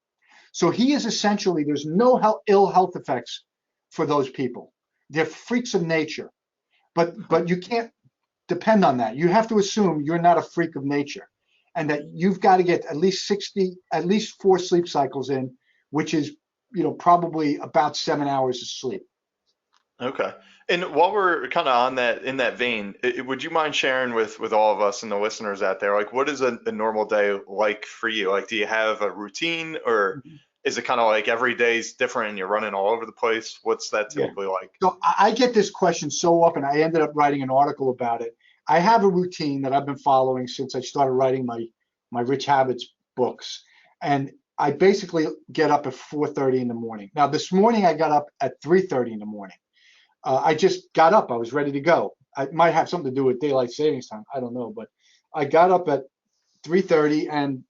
So he is essentially, there's no ill health effects for those people. They're freaks of nature, but you can't depend on that. You have to assume you're not a freak of nature, and that you've got to get at least 4 sleep cycles in, which is probably about 7 hours of sleep. Okay. And while we're kind of on that, in that vein, would you mind sharing with all of us and the listeners out there, like what is a normal day like for you? Like, do you have a routine, or is it kind of like every day's different and you're running all over the place? What's that Yeah. typically like? So I get this question so often. I ended up writing an article about it. I have a routine that I've been following since I started writing my Rich Habits books, and I basically get up at 4:30 in the morning. Now, this morning I got up at 3:30 in the morning. I just got up. I was ready to go. It might have something to do with daylight savings time. I don't know, but I got up at 3:30, and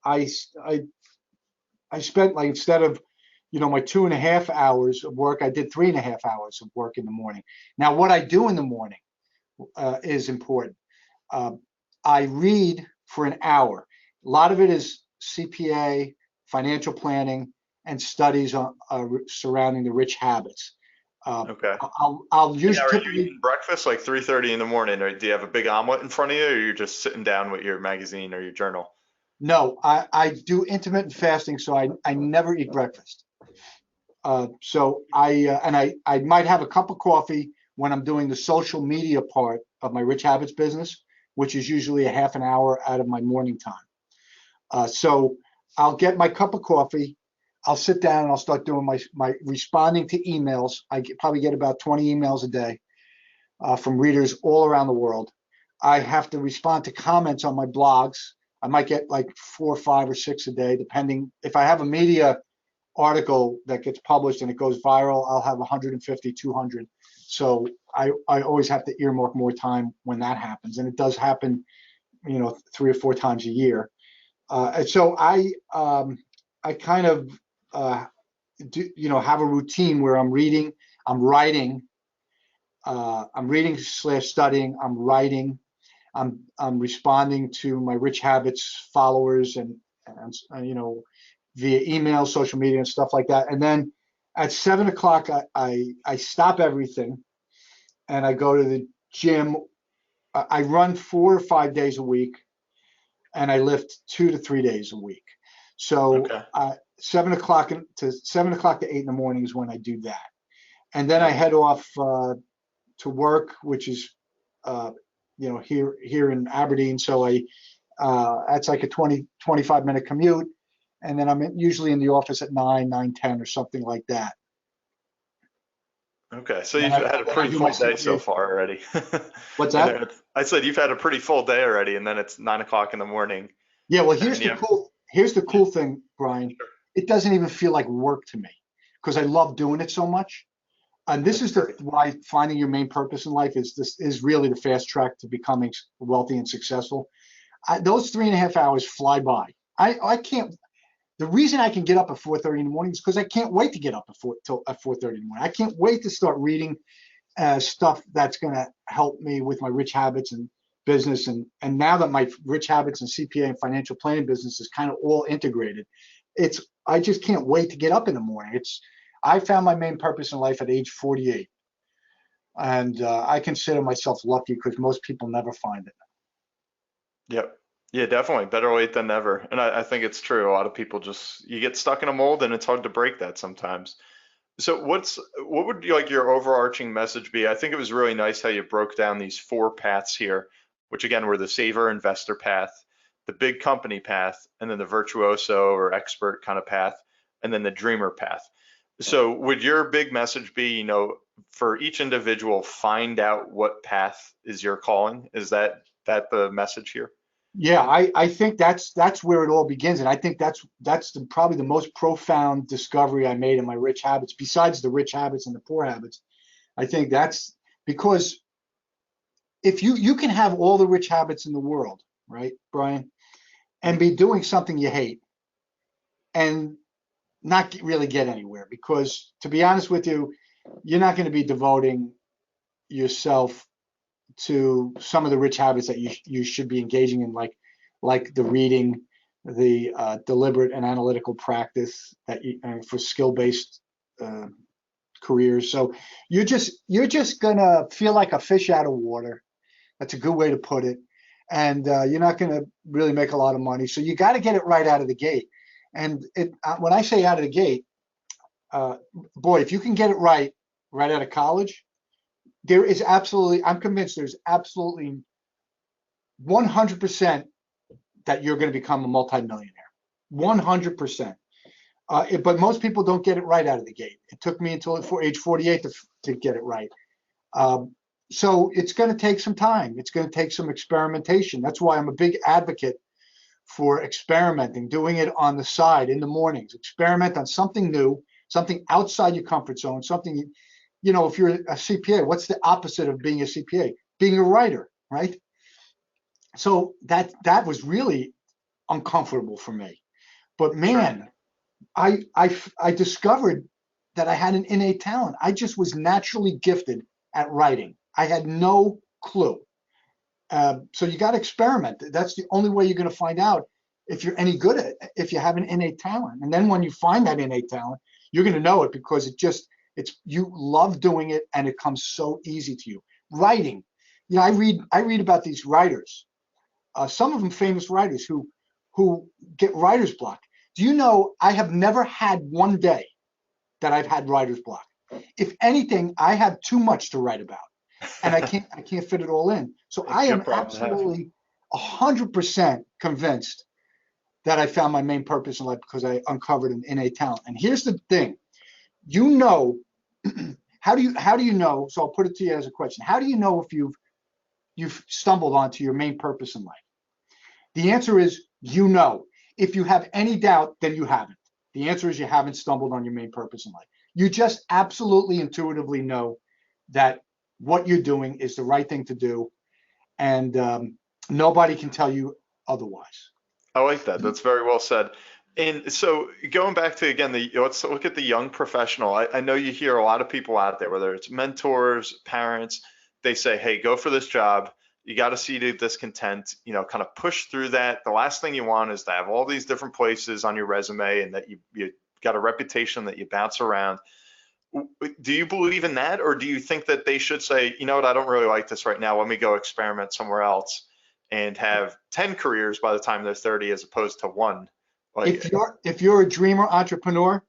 I spent, like, instead of my 2.5 hours of work, I did 3.5 hours of work in the morning. Now, what I do in the morning is important. I read for an hour. A lot of it is CPA, financial planning, and studies surrounding the rich habits. Okay. I'll use Are you typically. eating breakfast like 3:30 in the morning, or do you have a big omelet in front of you, or you're just sitting down with your magazine or your journal? No, I do intermittent fasting, so I never eat breakfast. So I might have a cup of coffee when I'm doing the social media part of my Rich Habits business, which is usually a half an hour out of my morning time. So I'll get my cup of coffee. I'll sit down and I'll start doing my responding to emails. Probably get about 20 emails a day from readers all around the world. I have to respond to comments on my blogs. I might get like 4, 5, or 6 a day, depending. If I have a media article that gets published and it goes viral, I'll have 150, 200. So I always have to earmark more time when that happens, and it does happen, 3 or 4 times a year. And so I kind of have a routine where I'm reading, I'm writing, I'm reading / studying, I'm writing, I'm responding to my Rich Habits followers and via email, social media, and stuff like that. And then at 7 o'clock, I stop everything and I go to the gym. I run 4 or 5 days a week, and I lift 2 to 3 days a week. So Okay. 7 o'clock to 8 in the morning is when I do that. And then I head off to work, which is here in Aberdeen. So that's like a 25-minute commute. And then I'm usually in the office at 9:10 or something like that. Okay, so And you've had a I pretty do my full day so CPA. far already. What's And that? then I said you've had a pretty full day already, and then it's 9 o'clock in the morning. Yeah, well, And you have, here's the cool thing, Brian. It doesn't even feel like work to me because I love doing it so much. And this that's is great. why finding your main purpose in life is really the fast track to becoming wealthy and successful. Those 3.5 hours fly by. I can't. The reason I can get up at 4:30 in the morning is because I can't wait to get up at 4:30 in the morning. I can't wait to start reading stuff that's going to help me with my Rich Habits and business. And now that my Rich Habits and CPA and financial planning business is kind of all integrated, I just can't wait to get up in the morning. I found my main purpose in life at age 48, and I consider myself lucky because most people never find it. Yep. Yeah, definitely. Better late than never. And I think it's true. A lot of people you get stuck in a mold, and it's hard to break that sometimes. So what would like your overarching message be? I think it was really nice how you broke down these 4 paths here, which again were the saver investor path, the big company path, and then the virtuoso or expert kind of path, and then the dreamer path. So would your big message be, for each individual, find out what path is your calling? Is that the message here? Yeah, I think that's where it all begins, and I think probably the most profound discovery I made in my rich habits, besides the rich habits and the poor habits. I think that's because if you can have all the rich habits in the world, right, Brian, and be doing something you hate and not really get anywhere, because to be honest with you, you're not going to be devoting yourself to some of the rich habits that you should be engaging in, like the reading, the deliberate and analytical practice that for skill-based uh, careers. So you're just gonna feel like a fish out of water. That's a good way to put it. And you're not gonna really make a lot of money. So you got to get it right out of the gate. And when I say out of the gate, boy, if you can get it right out of college, I'm convinced there's absolutely 100% that you're going to become a multimillionaire. 100%. But most people don't get it right out of the gate. It took me until age 48 to get it right. So it's going to take some time. It's going to take some experimentation. That's why I'm a big advocate for experimenting, doing it on the side in the mornings. Experiment on something new, something outside your comfort zone, something, if you're a CPA, what's the opposite of being a CPA? Being a writer, right? So that was really uncomfortable for me. But man, I discovered that I had an innate talent. I just was naturally gifted at writing. I had no clue. So you got to experiment. That's the only way you're going to find out if you're any good at it, if you have an innate talent. And then when you find that innate talent, you're going to know it because you love doing it and it comes so easy to you. Writing, I read about these writers, some of them famous writers who get writer's block. Do you know I have never had one day that I've had writer's block? If anything, I have too much to write about, and I can't fit it all in. So I am absolutely 100% convinced that I found my main purpose in life because I uncovered an innate talent. And here's the thing, how do you know? So I'll put it to you as a question. How do you know if you've stumbled onto your main purpose in life? The answer is If you have any doubt, then you haven't. The answer is you haven't stumbled on your main purpose in life. You just absolutely intuitively know that what you're doing is the right thing to do, and nobody can tell you otherwise. I like that. That's very well said. And so going back to, again, let's look at the young professional. I know you hear a lot of people out there, whether it's mentors, parents, they say, hey, go for this job. You got to see to discontent, kind of push through that. The last thing you want is to have all these different places on your resume and that you got a reputation that you bounce around. Do you believe in that? Or do you think that they should say, you know what, I don't really like this right now. Let me go experiment somewhere else and have 10 careers by the time they're 30 as opposed to one? If you're a dreamer entrepreneur,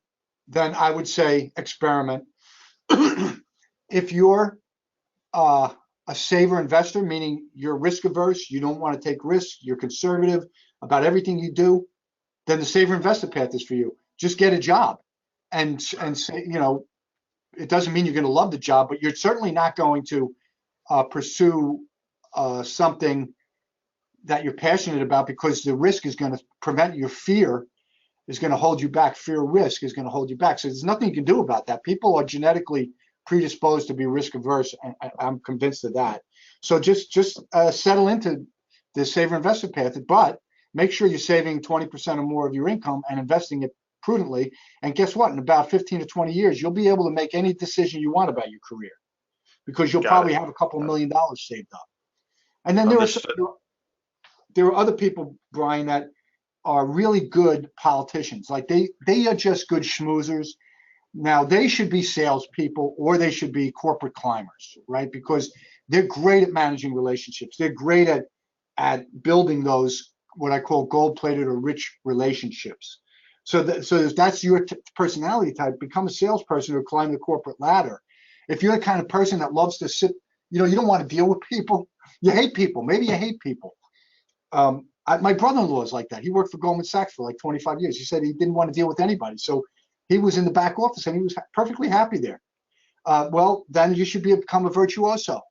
then I would say experiment. If you're a saver investor, meaning you're risk averse, you don't want to take risks, you're conservative about everything you do, then the saver investor path is for you. Just get a job and say, it doesn't mean you're going to love the job, but you're certainly not going to pursue something that you're passionate about, because the risk is going to prevent your fear is going to hold you back. Fear of risk is going to hold you back. So there's nothing you can do about that. People are genetically predisposed to be risk averse, and I'm convinced of that. So just settle into the saver investor path, but make sure you're saving 20% or more of your income and investing it prudently. And guess what? In about 15 to 20 years, you'll be able to make any decision you want about your career, because you'll probably have a couple $1 million saved up. And then there are other people, Brian, that are really good politicians. Like they are just good schmoozers. Now they should be salespeople or they should be corporate climbers, right? Because they're great at managing relationships. They're great at building those what I call gold-plated or rich relationships. So if that's your personality type, become a salesperson or climb the corporate ladder. If you're the kind of person that loves to sit, you don't want to deal with people. You hate people. Maybe you hate people. My brother-in-law is like that. He worked for Goldman Sachs for like 25 years. He said he didn't want to deal with anybody. So he was in the back office and he was perfectly happy there. Well, then you should become a virtuoso.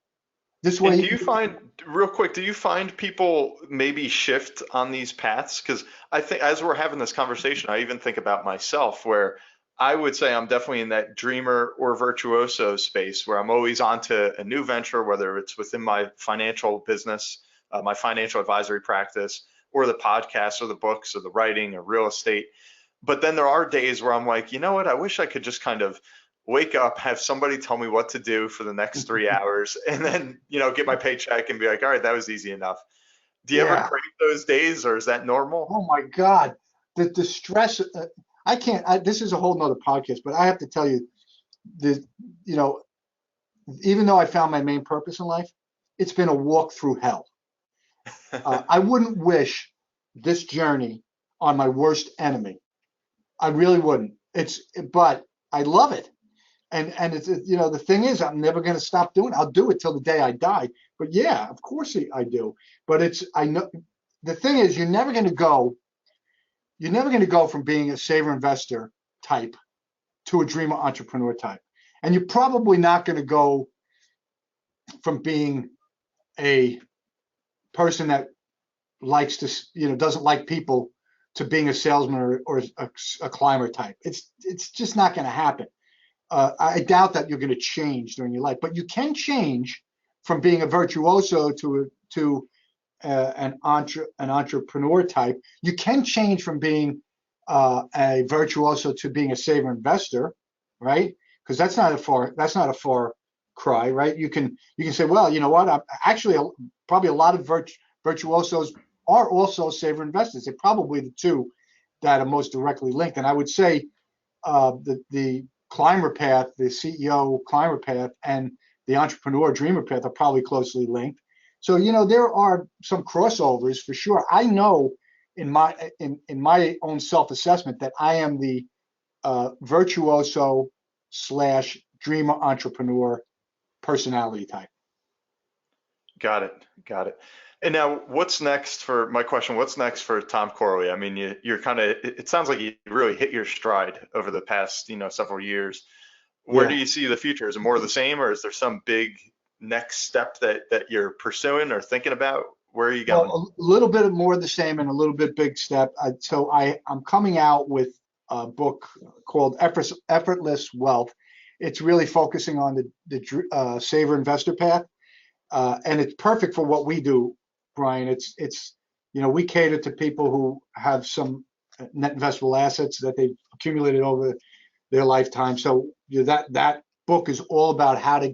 This way, And do you find, real quick, do you find people maybe shift on these paths? Because I think as we're having this conversation, I even think about myself where I would say I'm definitely in that dreamer or virtuoso space where I'm always on to a new venture, whether it's within my financial business, my financial advisory practice, or the podcast or the books or the writing or real estate. But then there are days where I'm like, you know what? I wish I could just kind of wake up, have somebody tell me what to do for the next 3 hours, and then, get my paycheck and be like, all right, that was easy enough. Do you ever yeah. crave those days, or is that normal? Oh my God, the stress. I can't. This is a whole nother podcast, but I have to tell you, the you know, even though I found my main purpose in life, it's been a walk through hell. I wouldn't wish this journey on my worst enemy. I really wouldn't. But I love it. And it's, the thing is, I'm never going to stop doing it. I'll do it till the day I die. But yeah, of course I do. But I know the thing is, you're never going to go from being a saver investor type to a dreamer entrepreneur type. And you're probably not going to go from being a person that likes to, doesn't like people to being a salesman or a climber type. It's just not going to happen. I doubt that you're going to change during your life, but you can change from being a virtuoso to an entrepreneur type. You can change from being a virtuoso to being a saver investor, right? Because that's not a far cry, right? You can say, well, you know what? I'm actually probably a lot of virtuosos are also saver investors. They're probably the two that are most directly linked. And I would say the climber path, the CEO climber path, and the entrepreneur dreamer path are probably closely linked. So there are some crossovers for sure. I know in my own self-assessment that I am the virtuoso slash dreamer entrepreneur personality type. Got it. Got it. And now what's next for my question? What's next for Tom Corley? I mean, you're kind of, it sounds like you really hit your stride over the past, several years. Where do Yeah. you see the future? Is it more of the same, or is there some big next step that you're pursuing or thinking about? Where are you going? Well, a little bit more of the same and a little bit big step. So I'm coming out with a book called Effortless Wealth. It's really focusing on the saver investor path, and it's perfect for what we do, Brian. We cater to people who have some net investable assets that they've accumulated over their lifetime. So that book is all about how to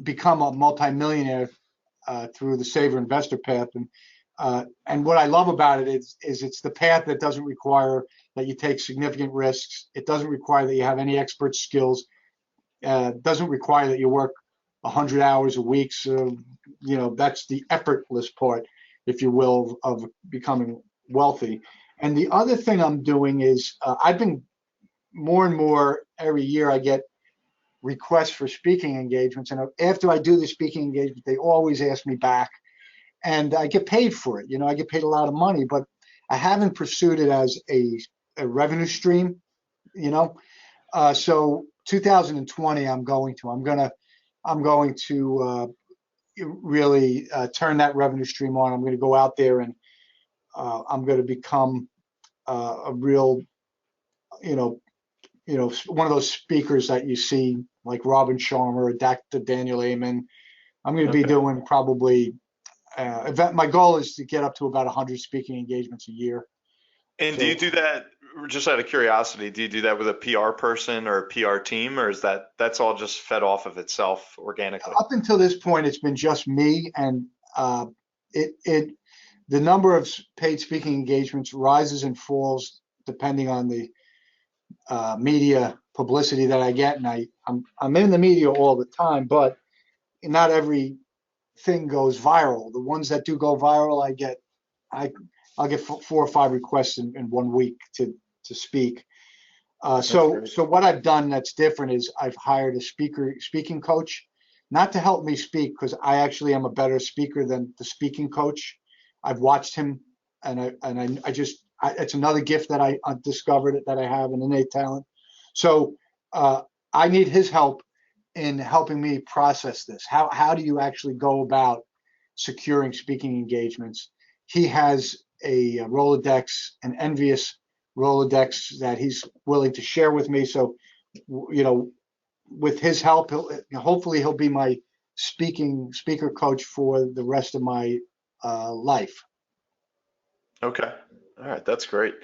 become a multimillionaire through the saver investor path. And what I love about it is it's the path that doesn't require that you take significant risks. It doesn't require that you have any expert skills. Doesn't require that you work 100 hours a week. So, that's the effortless part, if you will, of becoming wealthy. And the other thing I'm doing is I've been more and more every year I get requests for speaking engagements. And after I do the speaking engagement, they always ask me back and I get paid for it. I get paid a lot of money, but I haven't pursued it as a revenue stream, So 2020, I'm going to really turn that revenue stream on. I'm going to go out there and I'm going to become a real, one of those speakers that you see like Robin Sharma or Dr. Daniel Amen. I'm going to be Okay. doing probably my goal is to get up to about 100 speaking engagements a year. And do So you do that just out of curiosity? Do you do that with a PR person or a PR team, or is that's all just fed off of itself organically? up until this point, it's been just me, and the number of paid speaking engagements rises and falls depending on the media publicity that I get, and I'm in the media all the time, but not every thing goes viral. The ones that do go viral, I'll get 4 or 5 requests in 1 week to speak. So great. what I've done that's different is I've hired a speaking coach, not to help me speak because I actually am a better speaker than the speaking coach. I've watched him, and it's another gift that I discovered that I have, an innate talent. So I need his help in helping me process this. How do you actually go about securing speaking engagements? He has a Rolodex, an envious Rolodex that he's willing to share with me. So, with his help, hopefully he'll be my speaker coach for the rest of my life. Okay. All right. That's great.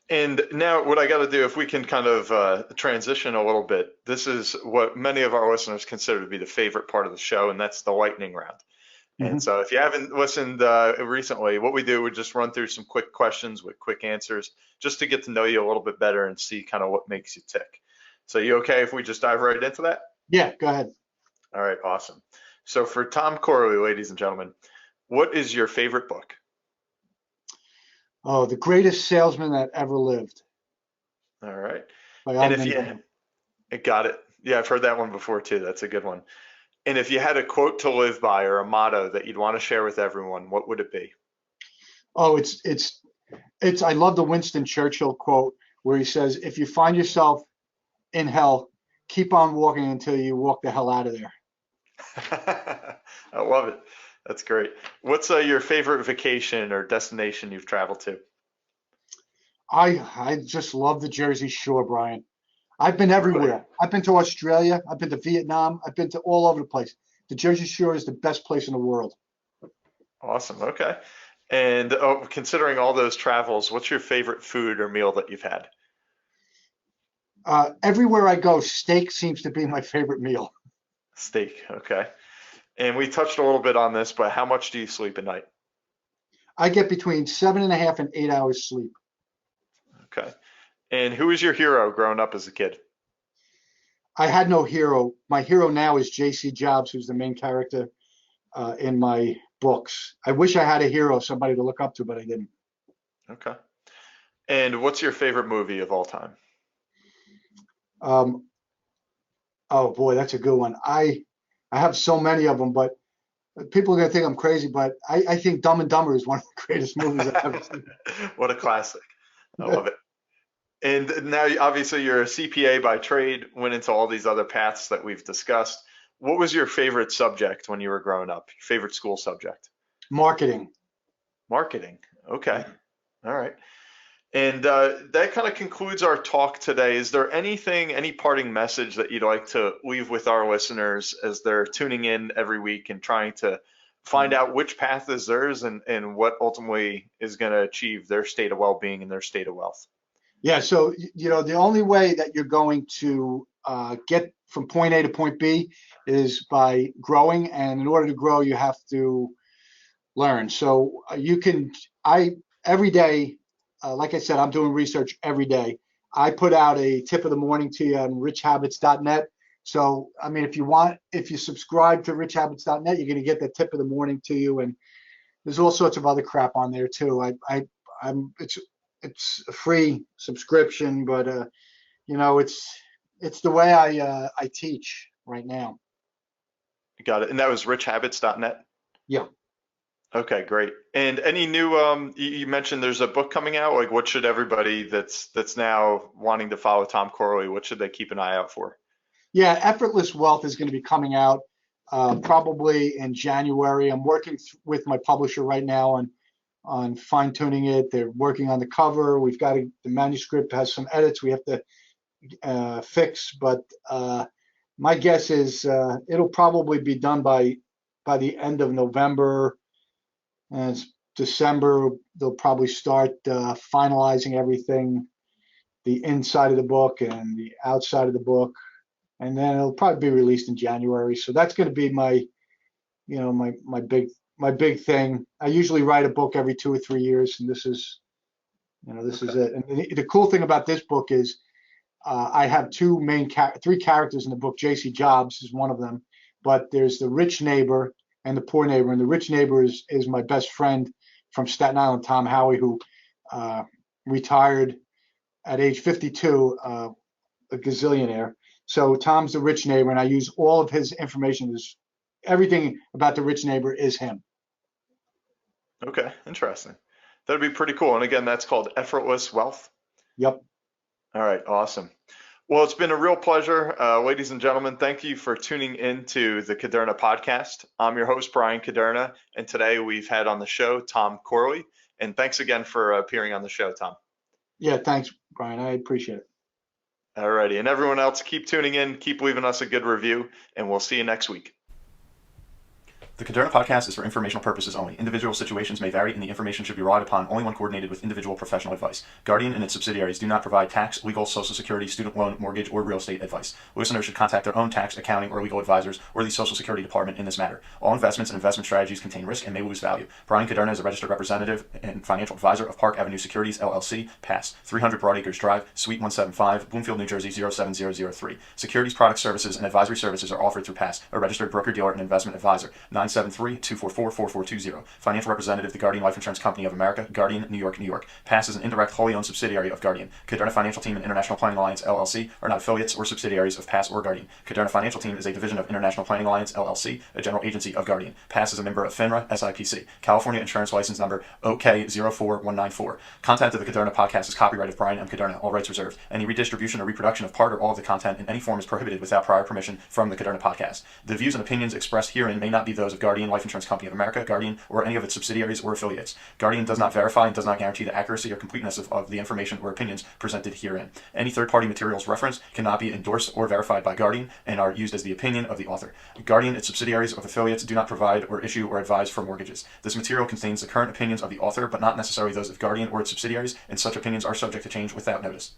And now, what I got to do, if we can kind of transition a little bit, this is what many of our listeners consider to be the favorite part of the show, and that's the lightning round. And Mhm. so, if you haven't listened recently, what we do, we just run through some quick questions with quick answers just to get to know you a little bit better and see kind of what makes you tick. So, you okay if we just dive right into that? Yeah, go ahead. All right. Awesome. So, for Tom Corley, ladies and gentlemen, what is your favorite book? Oh, The Greatest Salesman That Ever Lived All right. by And if Ogden you Bennett. got it. Yeah, I've heard that one before too. That's a good one. And if you had a quote to live by or a motto that you'd want to share with everyone, what would it be? Oh, it's I love the Winston Churchill quote where he says, "If you find yourself in hell, keep on walking until you walk the hell out of there." I love it. That's great. What's your favorite vacation or destination you've traveled to? I just love the Jersey Shore, Brian. I've been Really? everywhere. I've been to Australia. I've been to Vietnam. I've been to all over the place. The Jersey Shore is the best place in the world. Awesome. Okay. And considering all those travels, what's your favorite food or meal that you've had? Everywhere I go, steak seems to be my favorite meal. Steak. Okay. And we touched a little bit on this, but how much do you sleep at night? I get between 7.5 and 8 hours sleep. Okay. And who was your hero growing up as a kid? I had no hero. My hero now is J.C. Jobs, who's the main character in my books. I wish I had a hero, somebody to look up to, but I didn't. Okay. And what's your favorite movie of all time? Um, oh boy, that's a good one. I have so many of them, but people are gonna think I'm crazy. But I think Dumb and Dumber is one of the greatest movies I've ever seen. What a classic. I love it. And now, obviously, you're a CPA by trade, went into all these other paths that we've discussed. What was your favorite subject when you were growing up? Your favorite school subject? Marketing. Marketing. Okay. Yeah. All right. And that kind of concludes our talk today. Is there anything, any parting message that you'd like to leave with our listeners as they're tuning in every week and trying to find out which path is theirs and what ultimately is going to achieve their state of well-being and their state of wealth? Yeah. So the only way that you're going to get from point A to point B is by growing, and in order to grow, you have to learn. So I every day, like I said, I'm doing research every day. I put out a tip of the morning to you on richhabits.net. So, I mean, if you subscribe to richhabits.net, you're going to get the tip of the morning to you. And there's all sorts of other crap on there too. It's a free subscription, but it's the way I teach right now. Got it. And that was richhabits.net. Yeah. Okay, great. And any new you mentioned there's a book coming out. Like what should everybody that's now wanting to follow Tom Corley, what should they keep an eye out for? Yeah, Effortless Wealth is going to be coming out probably in January. I'm working with my publisher right now on fine tuning it. They're working on the cover. The manuscript has some edits we have to fix, but my guess is it'll probably be done by the end of November. And it's December. They'll probably start finalizing everything, the inside of the book and the outside of the book, and then it'll probably be released in January. So that's going to be my big thing. I usually write a book every 2 or 3 years, and this is Okay. it. And the cool thing about this book is I have three characters in the book. J.C. Jobs is one of them, but there's the rich neighbor and the poor neighbor. And the rich neighbor is my best friend from Staten Island, Tom Howie, who retired at age 52, a gazillionaire. So Tom's the rich neighbor, and I use all of his information. Everything about the rich neighbor is him. Okay, interesting. That'd be pretty cool. And again, that's called Effortless Wealth. Yep. All right, awesome. Well, it's been a real pleasure. Ladies and gentlemen, thank you for tuning in to the Kuderna podcast. I'm your host, Bryan Kuderna, and today we've had on the show Tom Corley. And thanks again for appearing on the show, Tom. Yeah, thanks, Brian. I appreciate it. All righty. And everyone else, keep tuning in, keep leaving us a good review, and we'll see you next week. The Kuderna podcast is for informational purposes only. Individual situations may vary, and the information should be relied upon only when coordinated with individual professional advice. Guardian and its subsidiaries do not provide tax, legal, Social Security, student loan, mortgage, or real estate advice. Listeners should contact their own tax, accounting, or legal advisors or the Social Security Department in this matter. All investments and investment strategies contain risk and may lose value. Bryan Kuderna is a registered representative and financial advisor of Park Avenue Securities, LLC, Pass, 300 Broadacres Drive, Suite 175, Bloomfield, New Jersey, 07003. Securities, product services, and advisory services are offered through Pass, a registered broker-dealer and investment advisor. 973-244-4420. Financial representative, the Guardian Life Insurance Company of America, Guardian, New York, New York. Pass is an indirect, wholly owned subsidiary of Guardian. Kuderna Financial Team and International Planning Alliance, LLC, are not affiliates or subsidiaries of Pass or Guardian. Kuderna Financial Team is a division of International Planning Alliance, LLC, a general agency of Guardian. Pass is a member of FINRA, SIPC. California Insurance License Number OK04194. Content of the Kuderna podcast is copyright of Bryan M. Kuderna, all rights reserved. Any redistribution or reproduction of part or all of the content in any form is prohibited without prior permission from the Kuderna podcast. The views and opinions expressed herein may not be those of Guardian Life Insurance Company of America, Guardian, or any of its subsidiaries or affiliates. Guardian does not verify and does not guarantee the accuracy or completeness of the information or opinions presented herein. Any third-party materials referenced cannot be endorsed or verified by Guardian and are used as the opinion of the author. Guardian, its subsidiaries, or affiliates do not provide or issue or advise for mortgages. This material contains the current opinions of the author, but not necessarily those of Guardian or its subsidiaries, and such opinions are subject to change without notice.